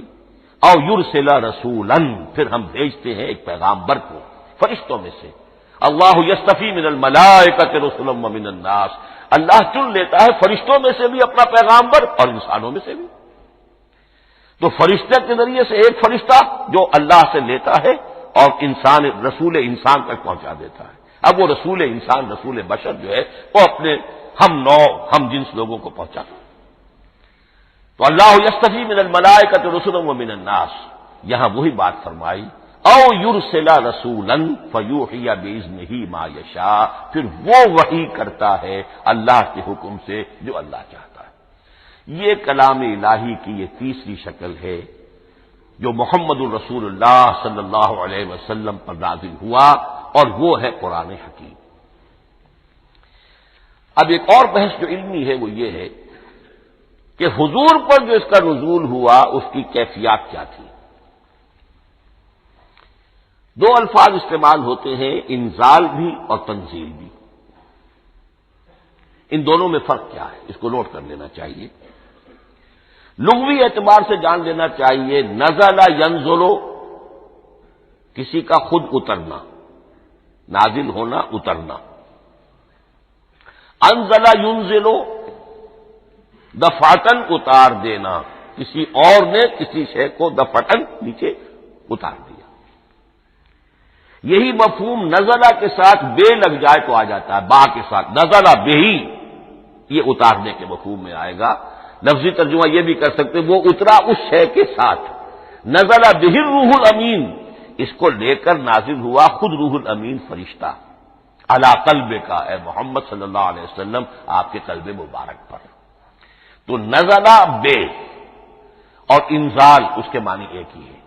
او یرسل رسولا، پھر ہم بھیجتے ہیں ایک پیغامبر کو فرشتوں میں سے۔ اللہ یصطفی من الملائکۃ رسلا ومن الناس، اللہ چن لیتا ہے فرشتوں میں سے بھی اپنا پیغامبر اور انسانوں میں سے بھی۔ تو فرشتے کے ذریعے سے ایک فرشتہ جو اللہ سے لیتا ہے اور انسان رسول انسان تک پہنچا دیتا ہے۔ اب وہ رسول انسان، رسول بشر جو ہے وہ اپنے ہم نوع، ہم جنس لوگوں کو پہنچاتا ہے۔ تو اللہ یصطفی من الملائکۃ رسلا ومن الناس، یہاں وہی بات فرمائی او یرسل رسولا فیوحی باذنہ ما یشاء، پھر وہ وحی کرتا ہے اللہ کے حکم سے جو اللہ چاہتا ہے۔ یہ کلام الہی کی یہ تیسری شکل ہے جو محمد الرسول اللہ صلی اللہ علیہ وسلم پر نازل ہوا، اور وہ ہے قرآن حکیم۔ اب ایک اور بحث جو علمی ہے وہ یہ ہے کہ حضور پر جو اس کا نزول ہوا اس کی کیفیات کیا تھی۔ دو الفاظ استعمال ہوتے ہیں، انزال بھی اور تنزیل بھی۔ ان دونوں میں فرق کیا ہے اس کو نوٹ کر لینا چاہیے۔ لغوی اعتبار سے جان لینا چاہیے، نزل ینزل، کسی کا خود اترنا، نازل ہونا، اترنا۔ انزل ینزل، دفعتن اتار دینا، کسی اور نے کسی شے کو دفعتن نیچے اتار دیا۔ یہی مفہوم نزلہ کے ساتھ بے لگ جائے تو آ جاتا ہے، با کے ساتھ نزلہ بہی، یہ اتارنے کے مفہوم میں آئے گا۔ لفظی ترجمہ یہ بھی کر سکتے وہ اترا اس شے کے ساتھ۔ نزلہ بہ روح الامین، اس کو لے کر نازل ہوا خود روح الامین فرشتہ، علی قلبک کا، اے محمد صلی اللہ علیہ وسلم آپ کے قلب مبارک پر۔ تو نزلہ بے اور انزال اس کے معنی ایک ہی ہے،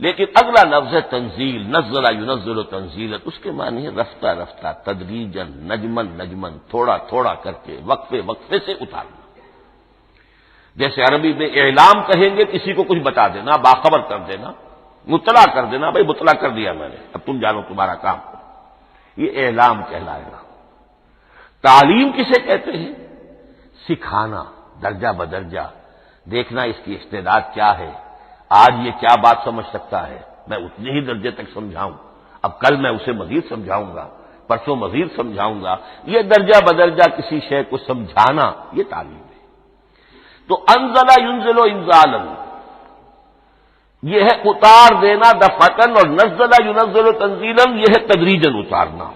لیکن اگلا لفظ ہے تنزیل، نزل ینزل تنزیلا، اس کے معنی ہے رفتہ رفتہ، تدریجاً، نجمن نجمن، تھوڑا تھوڑا کر کے، وقفے وقفے سے اتارنا۔ جیسے عربی میں اعلام کہیں گے کسی کو کچھ بتا دینا، باخبر کر دینا، مطلع کر دینا، بھائی مطلع کر دیا میں نے، اب تم جانو تمہارا کام، یہ اعلام کہلائے گا۔ تعلیم کسے کہتے ہیں؟ سکھانا درجہ بدرجہ، دیکھنا اس کی استعداد کیا ہے، آج یہ کیا بات سمجھ سکتا ہے، میں اتنے ہی درجے تک سمجھاؤں، اب کل میں اسے مزید سمجھاؤں گا، پرسوں مزید سمجھاؤں گا۔ یہ درجہ بدرجہ کسی شے کو سمجھانا یہ تعلیم ہے۔ تو انزل ینزل انزالا، یہ ہے اتار دینا دفعتن، اور نزل ینزل تنزیلا، یہ ہے تدریجاً اتارنا۔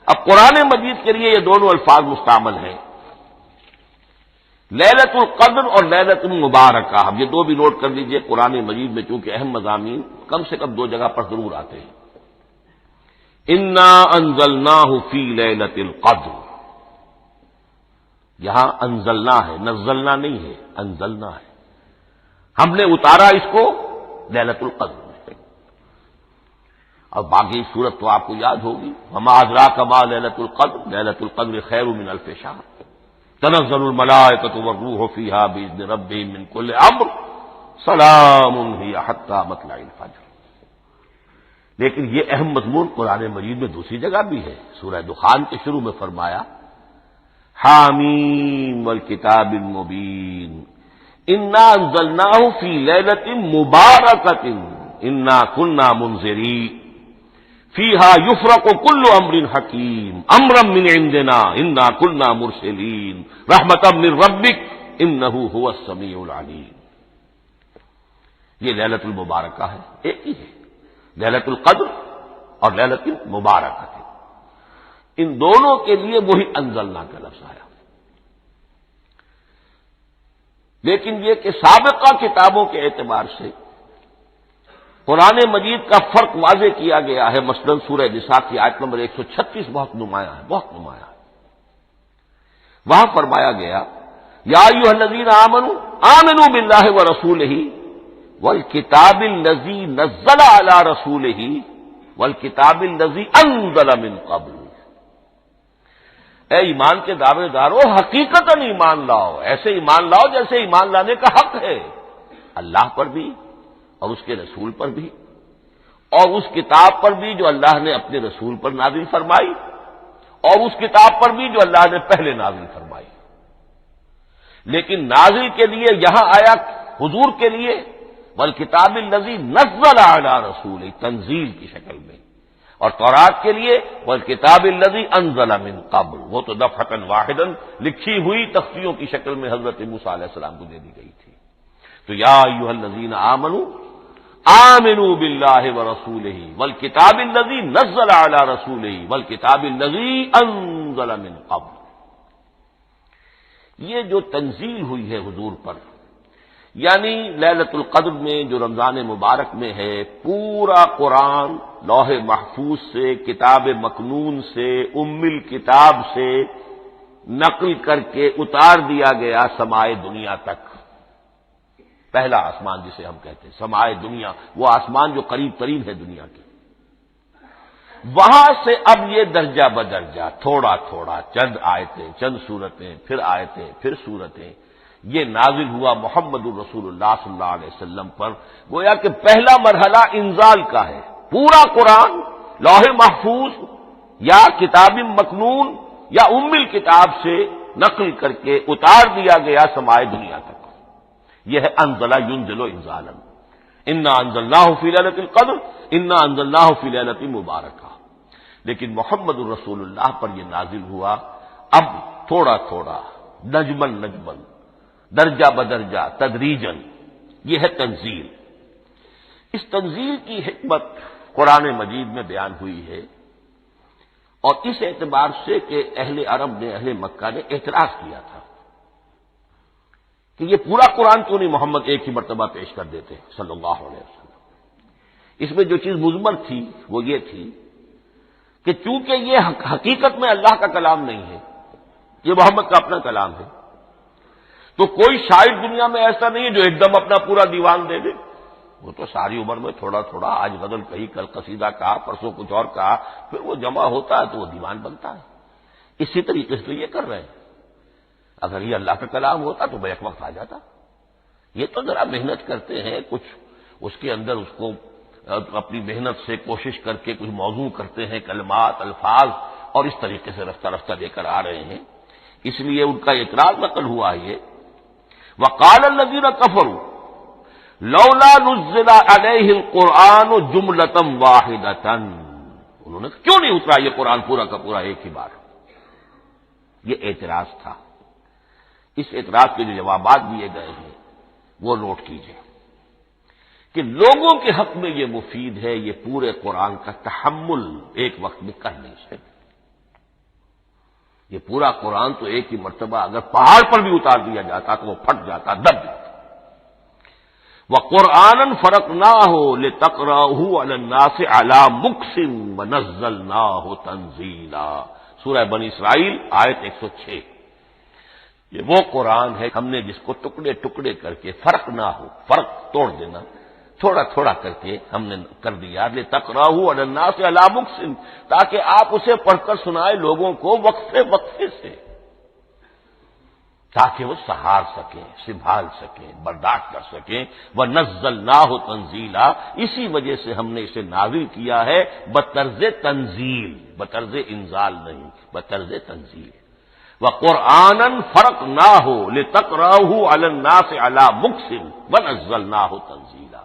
اب قرآن مجید کے لیے یہ دونوں الفاظ مستعمل ہیں، لیلۃ القدر اور لیلۃ المبارکہ۔ اب یہ دو بھی نوٹ کر لیجئے، قرآن مجید میں چونکہ اہم مضامین کم سے کم دو جگہ پر ضرور آتے ہیں۔ انا انزلناہ فی لیلۃ القدر، یہاں انزلنا ہے، نزلنا نہیں ہے، انزلنا ہے، ہم نے اتارا اس کو لیلۃ القدر میں۔ اور باقی صورت تو آپ کو یاد ہوگی، وما ادراک ما لیلۃ القدر، لیلۃ القدر خیر من الف شہر، تنزل الملائکۃ والروح فیہا باذن ربہم من کل امر، سلام ہی حتی مطلع الفجر۔ لیکن یہ اہم مضمون قرآن مجید میں دوسری جگہ بھی ہے، سورہ دخان کے شروع میں فرمایا حامیم والکتاب المبین انا انزلناہ فی لیلۃ مبارکۃ انا کنا منذرین فیہا یفرق کل امر حکیم امرا من عندنا انا کنا مرسلین رحمتا من ربک انہ هو السمیع العلیم۔ یہ لیلۃ المبارکہ ہے، ایک ہی ہے، لیلۃ القدر اور لیلۃ المبارکہ، ان دونوں کے لیے وہی انزلنا کا لفظ آیا۔ لیکن یہ کہ سابقہ کتابوں کے اعتبار سے قرآن مجید کا فرق واضح کیا گیا ہے، مثلا سورہ نساء کی آیت نمبر 136 بہت نمایاں ہے، بہت نمایاں ہے۔ وہاں فرمایا گیا یا ایھا الذین آمنوا آمنوا باللہ ورسولہ والکتاب الذی نزل علی رسولہ والکتاب الذی انزل من قبل، اے ایمان کے دعوے دارو حقیقتاً ایمان لاؤ، ایسے ایمان لاؤ جیسے ایمان لانے کا حق ہے، اللہ پر بھی اور اس کے رسول پر بھی، اور اس کتاب پر بھی جو اللہ نے اپنے رسول پر نازل فرمائی، اور اس کتاب پر بھی جو اللہ نے پہلے نازل فرمائی۔ لیکن نازل کے لیے یہاں آیا حضور کے لیے والکتاب الذی نزل علی رسول، تنزیل کی شکل میں، اور تورات کے لیے والکتاب الذی انزل من قبل، وہ تو دفعۃ واحدا لکھی ہوئی تختیوں کی شکل میں حضرت موسیٰ علیہ السلام کو دے دی گئی تھی۔ تو یا ایھا الذین آمنوا آمنوا باللہ ورسولہ والکتاب الذی نزل علی رسولہ والکتاب الذی انزل من قبل، یہ جو تنزیل ہوئی ہے حضور پر، یعنی لیلۃ القدر میں جو رمضان مبارک میں ہے، پورا قرآن لوح محفوظ سے، کتاب مکنون سے، ام الکتاب سے نقل کر کے اتار دیا گیا سمائے دنیا تک، پہلا آسمان جسے ہم کہتے ہیں سمائے دنیا، وہ آسمان جو قریب ترین ہے دنیا کے، وہاں سے اب یہ درجہ بدرجہ تھوڑا تھوڑا چند آیتیں، چند سورتیں، پھر آیتیں، پھر سورتیں، یہ نازل ہوا محمد الرسول اللہ صلی اللہ علیہ وسلم پر۔ گویا کہ پہلا مرحلہ انزال کا ہے، پورا قرآن لوح محفوظ یا کتاب مکنون یا ام الکتاب سے نقل کر کے اتار دیا گیا سمائے دنیا تک۔ یہ ہے انزل ینزل انزالا، انا انزلناہ فی لیلۃ القدر انا انزلناہ فی لیلۃ مبارکہ۔ لیکن محمد الرسول اللہ پر یہ نازل ہوا اب تھوڑا تھوڑا، نجمن نجمن، درجہ بدرجہ، تدریجن، یہ ہے تنزیل۔ اس تنزیل کی حکمت قرآن مجید میں بیان ہوئی ہے، اور اس اعتبار سے کہ اہل عرب نے، اہل مکہ نے اعتراض کیا تھا کہ یہ پورا قرآن کیوں نہیں محمد ایک ہی مرتبہ پیش کر دیتے صلی اللہ علیہ وسلم۔ اس میں جو چیز مضمر تھی وہ یہ تھی کہ چونکہ یہ حقیقت میں اللہ کا کلام نہیں ہے، یہ محمد کا اپنا کلام ہے، تو کوئی شاعر دنیا میں ایسا نہیں ہے جو ایک دم اپنا پورا دیوان دے دے، وہ تو ساری عمر میں تھوڑا تھوڑا، آج غزل کہی، کل قصیدہ کہا، پرسوں کچھ اور کہا، پھر وہ جمع ہوتا ہے تو وہ دیوان بنتا ہے۔ اسی طریقے سے تو یہ کر رہے ہیں، اگر یہ اللہ کا کلام ہوتا تو بیک وقت آ جاتا، یہ تو ذرا محنت کرتے ہیں، کچھ اس کے اندر اس کو اپنی محنت سے کوشش کر کے کچھ موضوع کرتے ہیں، کلمات، الفاظ، اور اس طریقے سے رفتہ رفتہ لے کر آ رہے ہیں، اس لیے ان کا اعتراض نقل ہوا ہے یہ۔ وقال الذین کفروا لولا نزل علیہ القرآن جملۃ واحدۃ، انہوں نے کیوں نہیں اترا یہ قرآن پورا کا پورا ایک ہی بار؟ یہ اعتراض تھا۔ اس اعتراض کے جو جوابات دیے گئے ہیں وہ نوٹ کیجیے کہ لوگوں کے حق میں یہ مفید ہے، یہ پورے قرآن کا تحمل ایک وقت میں کر نہیں سکتے۔ یہ پورا قرآن تو ایک ہی مرتبہ اگر پہاڑ پر بھی اتار دیا جاتا تو وہ پھٹ جاتا، دب جاتا۔ وَقُرْآنًا فَرَقْنَاهُ لِتَقْرَأَهُ عَلَى النَّاسِ عَلَى مُكْثٍ وَنَزَّلْنَاهُ تَنزِيلًا، سورہ بنی اسرائیل آیت 106۔ یہ وہ قرآن ہے ہم نے جس کو ٹکڑے ٹکڑے کر کے فرق نہ ہو، فرق توڑ دینا، تھوڑا تھوڑا کر کے ہم نے کر دیا، لِتَقْرَأَهُ عَلَى النَّاسِ عَلَى مُكْثٍ، تاکہ آپ اسے پڑھ کر سنائے لوگوں کو وقفے وقفے سے، تاکہ وہ سہار سکیں، سنبھال سکیں، برداشت کر سکیں۔ وَنَزَّلْنَاهُ تَنزِيلًا، اسی وجہ سے ہم نے اسے نازل کیا ہے بطرز تنزیل، بطرز انزال نہیں، بطرز تنزیل۔ وَقُرْآنًا فَرَقْنَاهُ لِتَقْرَأَهُ عَلَى النَّاسِ عَلَى مُكْثٍ وَنَزَّلْنَاهُ تَنزِيلًا۔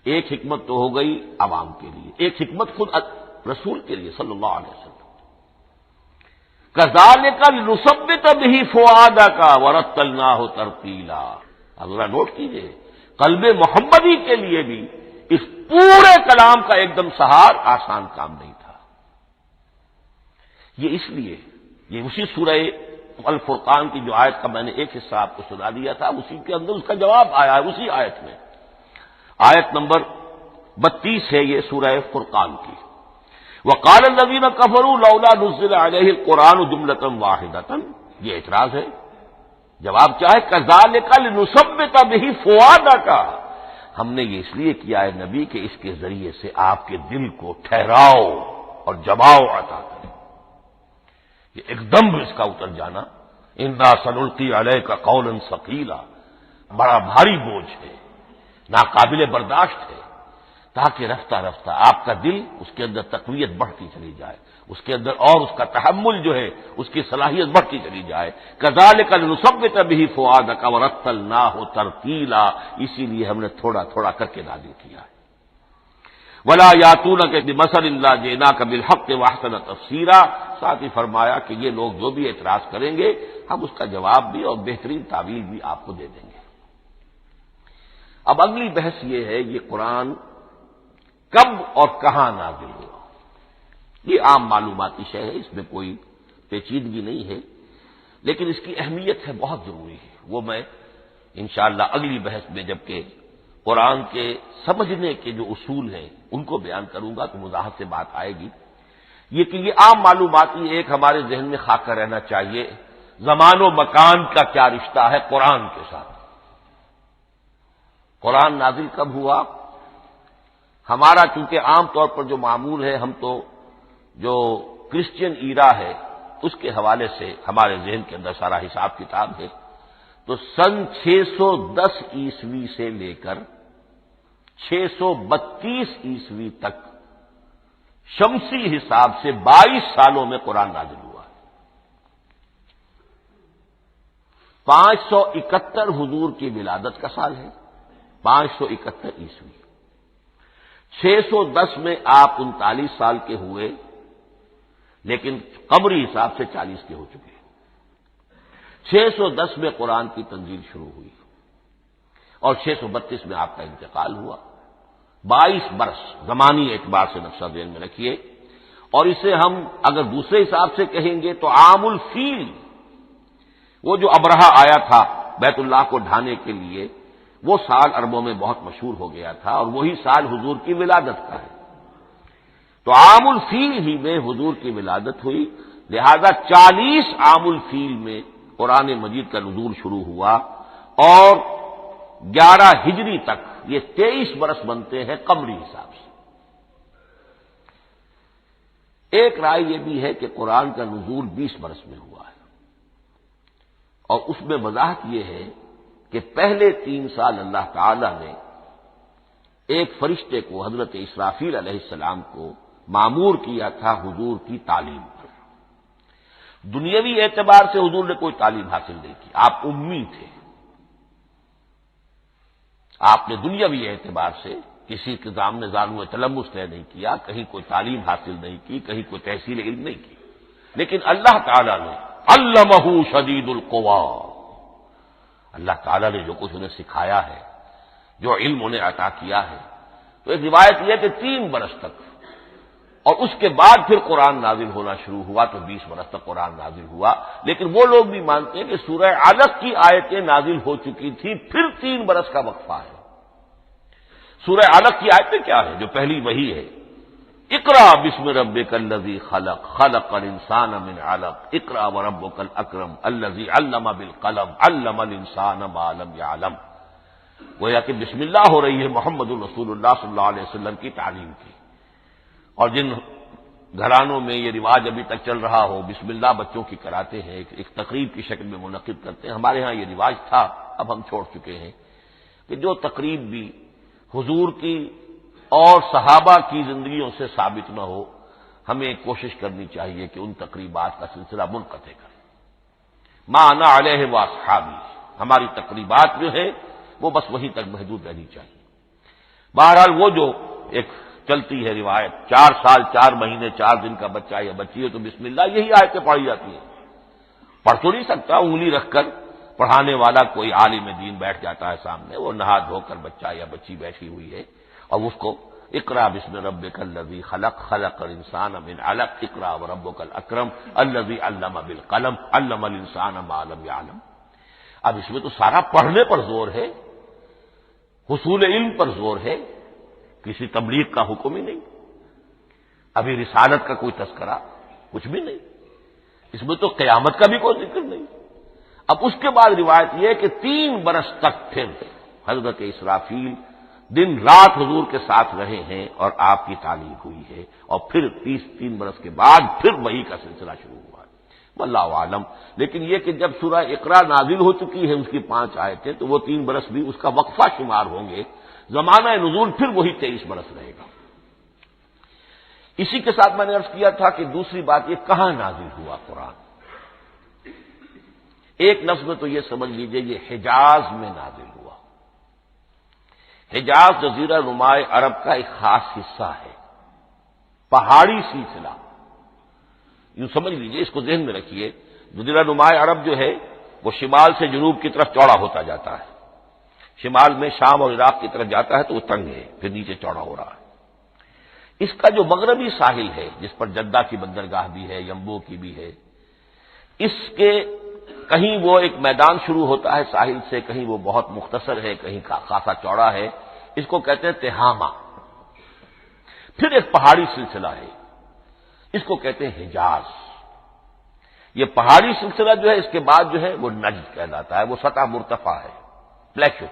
ایک حکمت تو ہو گئی عوام کے لیے، ایک حکمت خود رسول کے لیے صلی اللہ علیہ وسلم۔ كَذَلِكَ لِنُثَبِّتَ بِهِ فُؤَادَكَ وَرَتَّلْنَاهُ تَرْتِيلًا۔ اب ذرا نوٹ کیجئے، قلب محمدی کے لیے بھی اس پورے کلام کا ایک دم سہار آسان کام نہیں تھا۔ یہ اس لیے، یہ اسی سورہ الفرقان کی جو آیت کا میں نے ایک حصہ آپ کو سنا دیا تھا، اسی کے اندر اس کا جواب آیا ہے، اسی آیت میں، آیت نمبر 32 ہے یہ سورہ فرقان کی۔ وقال الذین کفروا لولا نزل علیہ القرآن جملۃ واحدۃ، یہ اعتراض ہے۔ جواب کیا ہے؟ کذالک لنثبت بہ فؤادک، ہم نے یہ اس لیے کیا ہے نبی کہ اس کے ذریعے سے آپ کے دل کو ٹھہراؤ اور جماؤ عطا کرے، یہ ایک دم اس کا اتر جانا۔ انا سنلقی علیک قولا ثقیلا، بڑا بھاری بوجھ ہے، ناقابل برداشت ہے، تاکہ رفتہ رفتہ آپ کا دل، اس کے اندر تقویت بڑھتی چلی جائے، اس کے اندر اور اس کا تحمل جو ہے اس کی صلاحیت بڑھتی چلی جائے۔ کذالک لنثبت بہ فؤادک ورتلناہ ترتیلا، اسی لیے ہم نے تھوڑا تھوڑا کر کے نازل کیا ہے۔ ولا یاتونک بمثل الا جئناک بالحق واحسن تفسیرا، ساتھ ہی فرمایا کہ یہ لوگ جو بھی اعتراض کریں گے ہم اس کا جواب بھی اور بہترین تعویل بھی آپ کو دے دیں گے۔ اب اگلی بحث یہ ہے، یہ قرآن کب اور کہاں نازل ہوا؟ یہ عام معلوماتی شے ہے، اس میں کوئی پیچیدگی نہیں ہے، لیکن اس کی اہمیت ہے، بہت ضروری ہے، وہ میں انشاءاللہ اگلی بحث میں جبکہ قرآن کے سمجھنے کے جو اصول ہیں ان کو بیان کروں گا تو وضاحت سے بات آئے گی۔ یہ کہ یہ عام معلوماتی ایک ہمارے ذہن میں خاکہ رہنا چاہیے، زمان و مکان کا کیا رشتہ ہے قرآن کے ساتھ۔ قرآن نازل کب ہوا؟ ہمارا چونکہ عام طور پر جو معمول ہے، ہم تو جو کرسچین ایرا ہے اس کے حوالے سے ہمارے ذہن کے اندر سارا حساب کتاب ہے، تو سن 610 عیسوی سے لے کر 632 عیسوی تک شمسی حساب سے 22 سالوں میں قرآن نازل ہوا ہے۔ 571 حضور کی ولادت کا سال ہے، 571 عیسوی۔ 610 میں آپ 39 سال کے ہوئے، لیکن قمری حساب سے 40 کے ہو چکے۔ 610 میں قرآن کی تنزیل شروع ہوئی اور 632 میں آپ کا انتقال ہوا۔ 22 برس زمانی اعتبار سے نقشہ ذہن میں رکھیے، اور اسے ہم اگر دوسرے حساب سے کہیں گے تو عام الفیل، وہ جو ابرہہ آیا تھا بیت اللہ کو ڈھانے کے لیے، وہ سال عربوں میں بہت مشہور ہو گیا تھا، اور وہی سال حضور کی ولادت کا ہے، تو عام الفیل ہی میں حضور کی ولادت ہوئی، لہذا 40 عام الفیل میں قرآن مجید کا نزول شروع ہوا، اور 11 ہجری تک یہ 23 برس بنتے ہیں قمری حساب سے۔ ایک رائے یہ بھی ہے کہ قرآن کا نزول 20 برس میں ہوا ہے، اور اس میں وضاحت یہ ہے کہ پہلے 3 سال اللہ تعالی نے ایک فرشتے کو، حضرت اسرافیل علیہ السلام کو مامور کیا تھا حضور کی تعلیم پر۔ دنیاوی اعتبار سے حضور نے کوئی تعلیم حاصل نہیں کی، آپ امی تھے، آپ نے دنیاوی اعتبار سے کسی کے سامنے زانو تلمس طے نہیں کیا، کہیں کوئی تعلیم حاصل نہیں کی، کہیں کوئی تحصیل علم نہیں کی، لیکن اللہ تعالیٰ نے علمہ شدید القوا، اللہ تعالیٰ نے جو کچھ انہیں سکھایا ہے، جو علم انہیں عطا کیا ہے، تو ایک روایت یہ ہے کہ 3 برس تک، اور اس کے بعد پھر قرآن نازل ہونا شروع ہوا تو 20 برس تک قرآن نازل ہوا، لیکن وہ لوگ بھی مانتے ہیں کہ سورہ علق کی آیتیں نازل ہو چکی تھی، پھر 3 برس کا وقفہ ہے۔ سورہ علق کی آیتیں کیا ہے؟ جو پہلی وحی ہے، اقرا بسم ربک الذی خلق خلق الانسان من علق اقرا وربک الاکرم الذی علم بالقلم علم الانسان ما لم یعلم، گویا کہ بسم اللہ ہو رہی ہے محمد رسول اللہ صلی اللہ علیہ وسلم کی تعلیم کی۔ اور جن گھرانوں میں یہ رواج ابھی تک چل رہا ہو، بسم اللہ بچوں کی کراتے ہیں، ایک تقریب کی شکل میں منعقد کرتے ہیں، ہمارے ہاں یہ رواج تھا، اب ہم چھوڑ چکے ہیں، کہ جو تقریب بھی حضور کی اور صحابہ کی زندگیوں سے ثابت نہ ہو، ہمیں کوشش کرنی چاہیے کہ ان تقریبات کا سلسلہ منقطع کریں۔ ما انا علیہ واصحابی، ہماری تقریبات جو ہیں وہ بس وہیں تک محدود رہنی چاہیے۔ بہرحال وہ جو ایک چلتی ہے روایت، 4 سال 4 مہینے 4 دن کا بچہ یا بچی ہے تو بسم اللہ یہی آیتیں پڑھی جاتی ہیں۔ پڑھ تو نہیں سکتا، انگلی رکھ کر پڑھانے والا کوئی عالم دین بیٹھ جاتا ہے سامنے، وہ نہا دھو کر بچہ یا بچی بیٹھی ہوئی ہے اور اس کو اقرا بسم ربک الذی خلق خلق الانسان من علق اقرا وربک الاکرم الذی علم بالقلم علم الانسان ما لم یعلم۔ اب اس میں تو سارا پڑھنے پر زور ہے، حصول علم پر زور ہے، کسی تبلیغ کا حکم ہی نہیں، ابھی رسالت کا کوئی تذکرہ کچھ بھی نہیں، اس میں تو قیامت کا بھی کوئی ذکر نہیں۔ اب اس کے بعد روایت یہ ہے کہ 3 برس تک پھر حضرت اسرافیل دن رات حضور کے ساتھ رہے ہیں اور آپ کی تعلیم ہوئی ہے، اور پھر 3 برس کے بعد پھر وحی کا سلسلہ شروع ہوا ہے، واللہ عالم۔ لیکن یہ کہ جب سورہ اقرا نازل ہو چکی ہے، اس کی 5 آیتیں، تو وہ 3 برس بھی اس کا وقفہ شمار ہوں گے، زمانہ نزول پھر وہی 23 برس رہے گا۔ اسی کے ساتھ میں نے عرض کیا تھا کہ دوسری بات یہ کہاں نازل ہوا قرآن۔ ایک لفظ میں تو یہ سمجھ لیجئے یہ حجاز میں نازل ہوا۔ حجاز جزیرہ نما عرب کا ایک خاص حصہ ہے، پہاڑی سلسلہ، یوں سمجھ لیجئے، اس کو ذہن میں رکھیے۔ جزیرہ نما عرب جو ہے وہ شمال سے جنوب کی طرف چوڑا ہوتا جاتا ہے، شمال میں شام اور عراق کی طرف جاتا ہے تو وہ تنگ ہے، پھر نیچے چوڑا ہو رہا ہے۔ اس کا جو مغربی ساحل ہے، جس پر جدہ کی بندرگاہ بھی ہے، یمبو کی بھی ہے، اس کے کہیں وہ ایک میدان شروع ہوتا ہے ساحل سے، کہیں وہ بہت مختصر ہے، کہیں خاصا چوڑا ہے، اس کو کہتے ہیں تہامہ۔ پھر ایک پہاڑی سلسلہ ہے، اس کو کہتے ہیں حجاز۔ یہ پہاڑی سلسلہ جو ہے اس کے بعد جو ہے وہ نجد کہلاتا ہے، وہ سطح مرتفع ہے، پلیٹو۔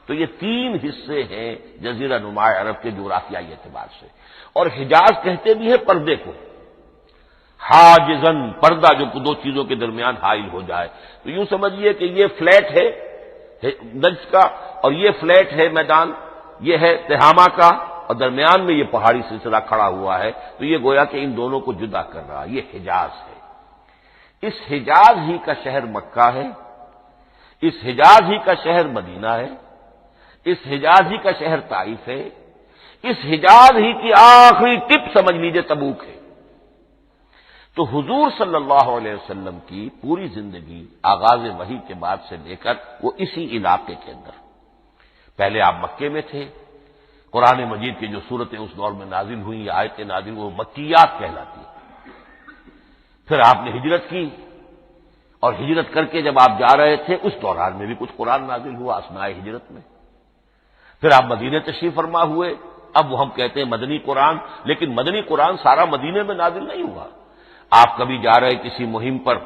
تو یہ 3 حصے ہیں جزیرہ نما عرب کے جغرافیائی اعتبار سے، اور حجاز کہتے بھی ہیں پردے کو، حاجزن، پردہ جو 2 چیزوں کے درمیان حائل ہو جائے۔ تو یوں سمجھیے کہ یہ فلیٹ ہے نجد کا، اور یہ فلیٹ ہے میدان، یہ ہے تہامہ کا، اور درمیان میں یہ پہاڑی سلسلہ کھڑا ہوا ہے، تو یہ گویا کہ ان دونوں کو جدا کر رہا، یہ حجاز ہے۔ اس حجاز ہی کا شہر مکہ ہے، اس حجاز ہی کا شہر مدینہ ہے، اس حجاز ہی کا شہر طائف ہے، اس حجاز ہی کی آخری ٹپ سمجھ لیجئے تبوک ہے۔ تو حضور صلی اللہ علیہ وسلم کی پوری زندگی آغاز وحی کے بعد سے لے کر وہ اسی علاقے کے اندر، پہلے آپ مکے میں تھے، قرآن مجید کی جو صورتیں اس دور میں نازل ہوئیں یا آیتیں نازل وہ مکیات کہلاتی ہیں۔ پھر آپ نے ہجرت کی، اور ہجرت کر کے جب آپ جا رہے تھے اس دوران میں بھی کچھ قرآن نازل ہوا اثناء ہجرت میں۔ پھر آپ مدینے تشریف فرما ہوئے، اب وہ ہم کہتے ہیں مدنی قرآن، لیکن مدنی قرآن سارا مدینے میں نازل نہیں ہوا۔ آپ کبھی جا رہے کسی مہم پر،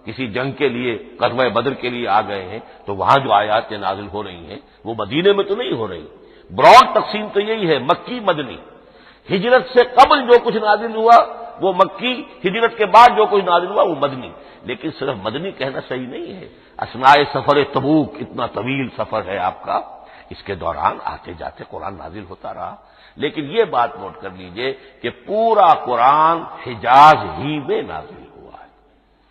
کسی جنگ کے لیے، غزوہ بدر کے لیے آ گئے ہیں، تو وہاں جو آیات نازل ہو رہی ہیں وہ مدینے میں تو نہیں ہو رہی۔ براڈ تقسیم تو یہی ہے، مکی مدنی۔ ہجرت سے قبل جو کچھ نازل ہوا وہ مکی، ہجرت کے بعد جو کچھ نازل ہوا وہ مدنی۔ لیکن صرف مدنی کہنا صحیح نہیں ہے، اثناء سفر تبوک، اتنا طویل سفر ہے آپ کا، اس کے دوران آتے جاتے قرآن نازل ہوتا رہا۔ لیکن یہ بات نوٹ کر لیجئے کہ پورا قرآن حجاز ہی میں نازل ہوا ہے،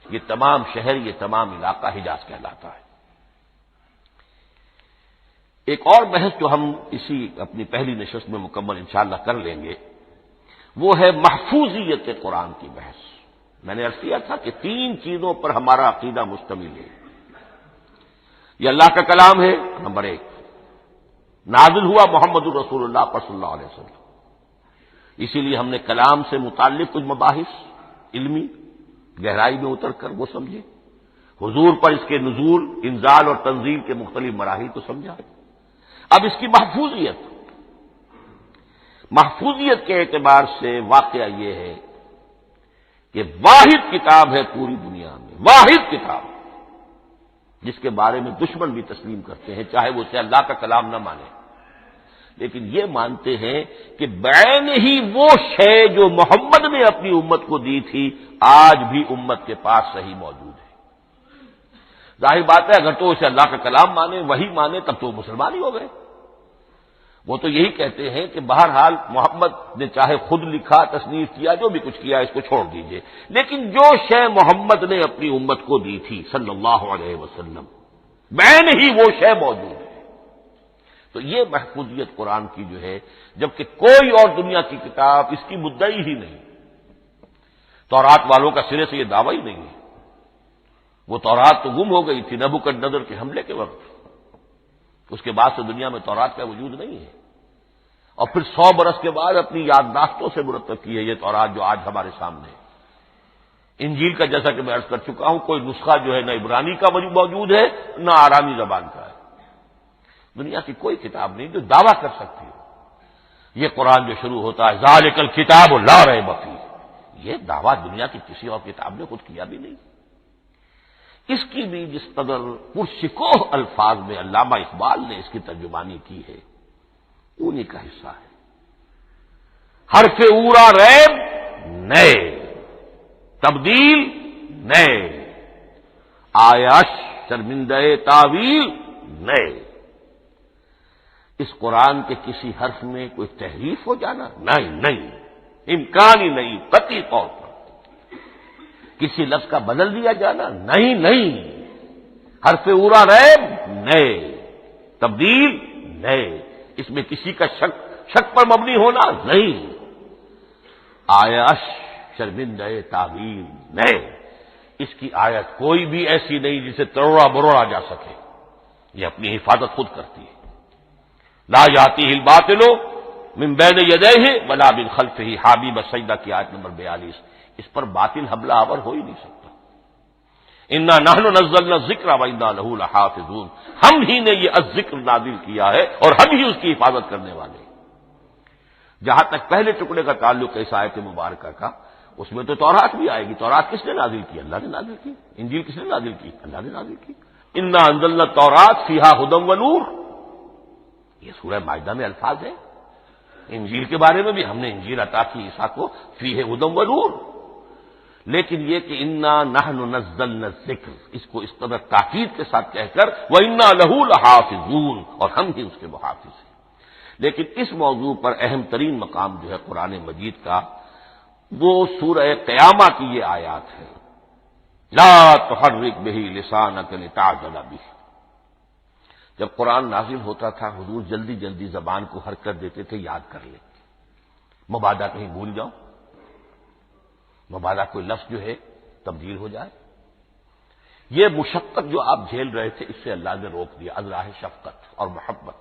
یہ تمام شہر، یہ تمام علاقہ حجاز کہلاتا ہے۔ ایک اور بحث جو ہم اسی اپنی پہلی نشست میں مکمل انشاءاللہ کر لیں گے وہ ہے محفوظیت قرآن کی بحث۔ میں نے عرض کیا تھا کہ 3 چیزوں پر ہمارا عقیدہ مشتمل ہے۔ یہ اللہ کا کلام ہے، نمبر 1، نازل ہوا محمد الرسول اللہ پر صلی اللہ علیہ وسلم، اسی لیے ہم نے کلام سے متعلق کچھ مباحث علمی گہرائی میں اتر کر وہ سمجھے، حضور پر اس کے نزول، انزال اور تنزیل کے مختلف مراحل کو سمجھا۔ اب اس کی محفوظیت کے اعتبار سے واقعہ یہ ہے کہ واحد کتاب ہے پوری دنیا میں، واحد کتاب جس کے بارے میں دشمن بھی تسلیم کرتے ہیں، چاہے وہ اسے اللہ کا کلام نہ مانے، لیکن یہ مانتے ہیں کہ بعین ہی وہ شے جو محمد نے اپنی امت کو دی تھی آج بھی امت کے پاس صحیح موجود ہے۔ ظاہر بات ہے اگر تو اسے اللہ کا کلام مانے، وہی مانے، تب تو مسلمان ہی ہو گئے۔ وہ تو یہی کہتے ہیں کہ بہرحال محمد نے چاہے خود لکھا، تصنیف کیا، جو بھی کچھ کیا، اس کو چھوڑ دیجئے، لیکن جو شے محمد نے اپنی امت کو دی تھی صلی اللہ علیہ وسلم بعین ہی وہ شے موجود ہے۔ تو یہ محفوظیت قرآن کی جو ہے، جبکہ کوئی اور دنیا کی کتاب اس کی مدعی ہی نہیں، تورات والوں کا سرے سے یہ دعویٰ ہی نہیں ہے۔ وہ تورات تو گم ہو گئی تھی نبوکدنضر کے حملے کے وقت، اس کے بعد سے دنیا میں تورات کا وجود نہیں ہے، اور پھر 100 برس کے بعد اپنی یادداشتوں سے مرتب کی ہے یہ تورات جو آج ہمارے سامنے ہے۔ انجیل کا جیسا کہ میں عرض کر چکا ہوں کوئی نسخہ جو ہے نہ عبرانی کا موجود ہے نہ آرامی زبان کا ہے، دنیا کی کوئی کتاب نہیں جو دعویٰ کر سکتی ہو۔ یہ قرآن جو شروع ہوتا ہے ذالک الکتاب لا ریب فیہ، یہ دعویٰ دنیا کی کسی اور کتاب نے خود کیا بھی نہیں۔ اس کی بھی جس قدر پرشکوہ الفاظ میں علامہ اقبال نے اس کی ترجمانی کی ہے انہی کا حصہ ہے۔ حرف اورا ریب نئے، تبدیل نئے، آیش شرمندہ تعویل نئے۔ اس قرآن کے کسی حرف میں کوئی تحریف ہو جانا نہیں، امکان ہی نہیں، قطعی طور پر۔ کسی لفظ کا بدل دیا جانا نہیں، حرف اورا ریب نئے، تبدیل نئے، اس میں کسی کا شک پر مبنی ہونا نہیں، آیش شرمندہ تعویل نئے۔ اس کی آیت کوئی بھی ایسی نہیں جسے تروڑا مروڑا جا سکے، یہ اپنی حفاظت خود کرتی ہے۔ لا یاتیہ الباطل من بین یدیہ ولا من خلفہ، حامیم السجدہ کی آیت نمبر 42۔ اس پر باطل حملہ آور ہو ہی نہیں سکتا۔ انا نحن نزلنا الذکر وانا لہ لحافظون، ہم ہی نے یہ الذکر نازل کیا ہے اور ہم ہی اس کی حفاظت کرنے والے ہیں۔ جہاں تک پہلے ٹکڑے کا تعلق ہے اس آیت مبارکہ کا، اس میں تو تورات بھی آئے گی۔ تورات کس نے نازل کی؟ اللہ نے نازل کی۔ انجیل کس نے نازل کی؟ اللہ نے نازل کی۔ انا انزلنا التوراۃ فیہا ھدی ونور، یہ سورہ مائدہ میں الفاظ ہیں۔ انجیل کے بارے میں بھی ہم نے انجیل عطا کی عیسیٰ کو، فیہ ھدی ونور، لیکن یہ کہ انا نحن نزلنا الذکر، اس کو اس قدر تاکید کے ساتھ کہہ کر وانا لہ لحافظون، اور ہم ہی اس کے محافظ ہیں۔ لیکن اس موضوع پر اہم ترین مقام جو ہے قرآن مجید کا وہ سورہ قیامہ کی یہ آیات ہے، لا تحرک بہ لسانک لتعجل بہ۔ جب قرآن نازل ہوتا تھا حضور جلدی جلدی زبان کو حرکت دیتے تھے، یاد کر لیں، مبادا کہیں بھول جاؤ، مبادا کوئی لفظ جو ہے تبدیل ہو جائے۔ یہ مشقت جو آپ جھیل رہے تھے اس سے اللہ نے روک دیا، از راہ شفقت اور محبت۔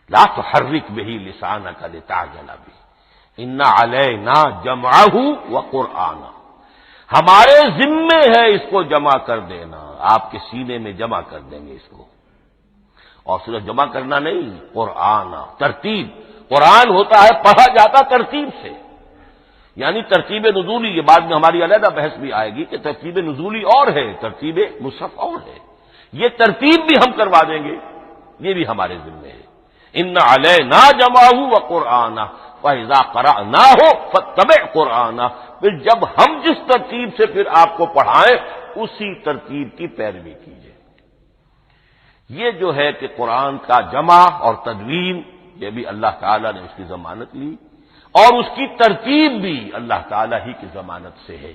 لا تحرک بہ لسانک لتعجل بہ، ان علینا جمعہ وقرآنہ، ہمارے ذمے ہے اس کو جمع کر دینا، آپ کے سینے میں جمع کر دیں گے اس کو۔ اور صرف جمع کرنا نہیں، قرآن، ترتیب۔ قرآن ہوتا ہے پڑھا جاتا ترتیب سے، یعنی ترتیب نزولی، یہ بعد میں ہماری علیحدہ بحث بھی آئے گی کہ ترتیب نزولی اور ہے، ترتیب مصحف اور ہے، یہ ترتیب بھی ہم کروا دیں گے، یہ بھی ہمارے ذمے ہے۔ ان علینا جمعہ وقرآنہ فاذا قرأناہ فاتبع قرآنہ، پھر جب ہم جس ترتیب سے پھر آپ کو پڑھائیں اسی ترتیب کی پیروی کیجیے۔ یہ جو ہے کہ قرآن کا جمع اور تدوین، یہ بھی اللہ تعالیٰ نے اس کی ضمانت لی، اور اس کی ترتیب بھی اللہ تعالیٰ ہی کی ضمانت سے ہے۔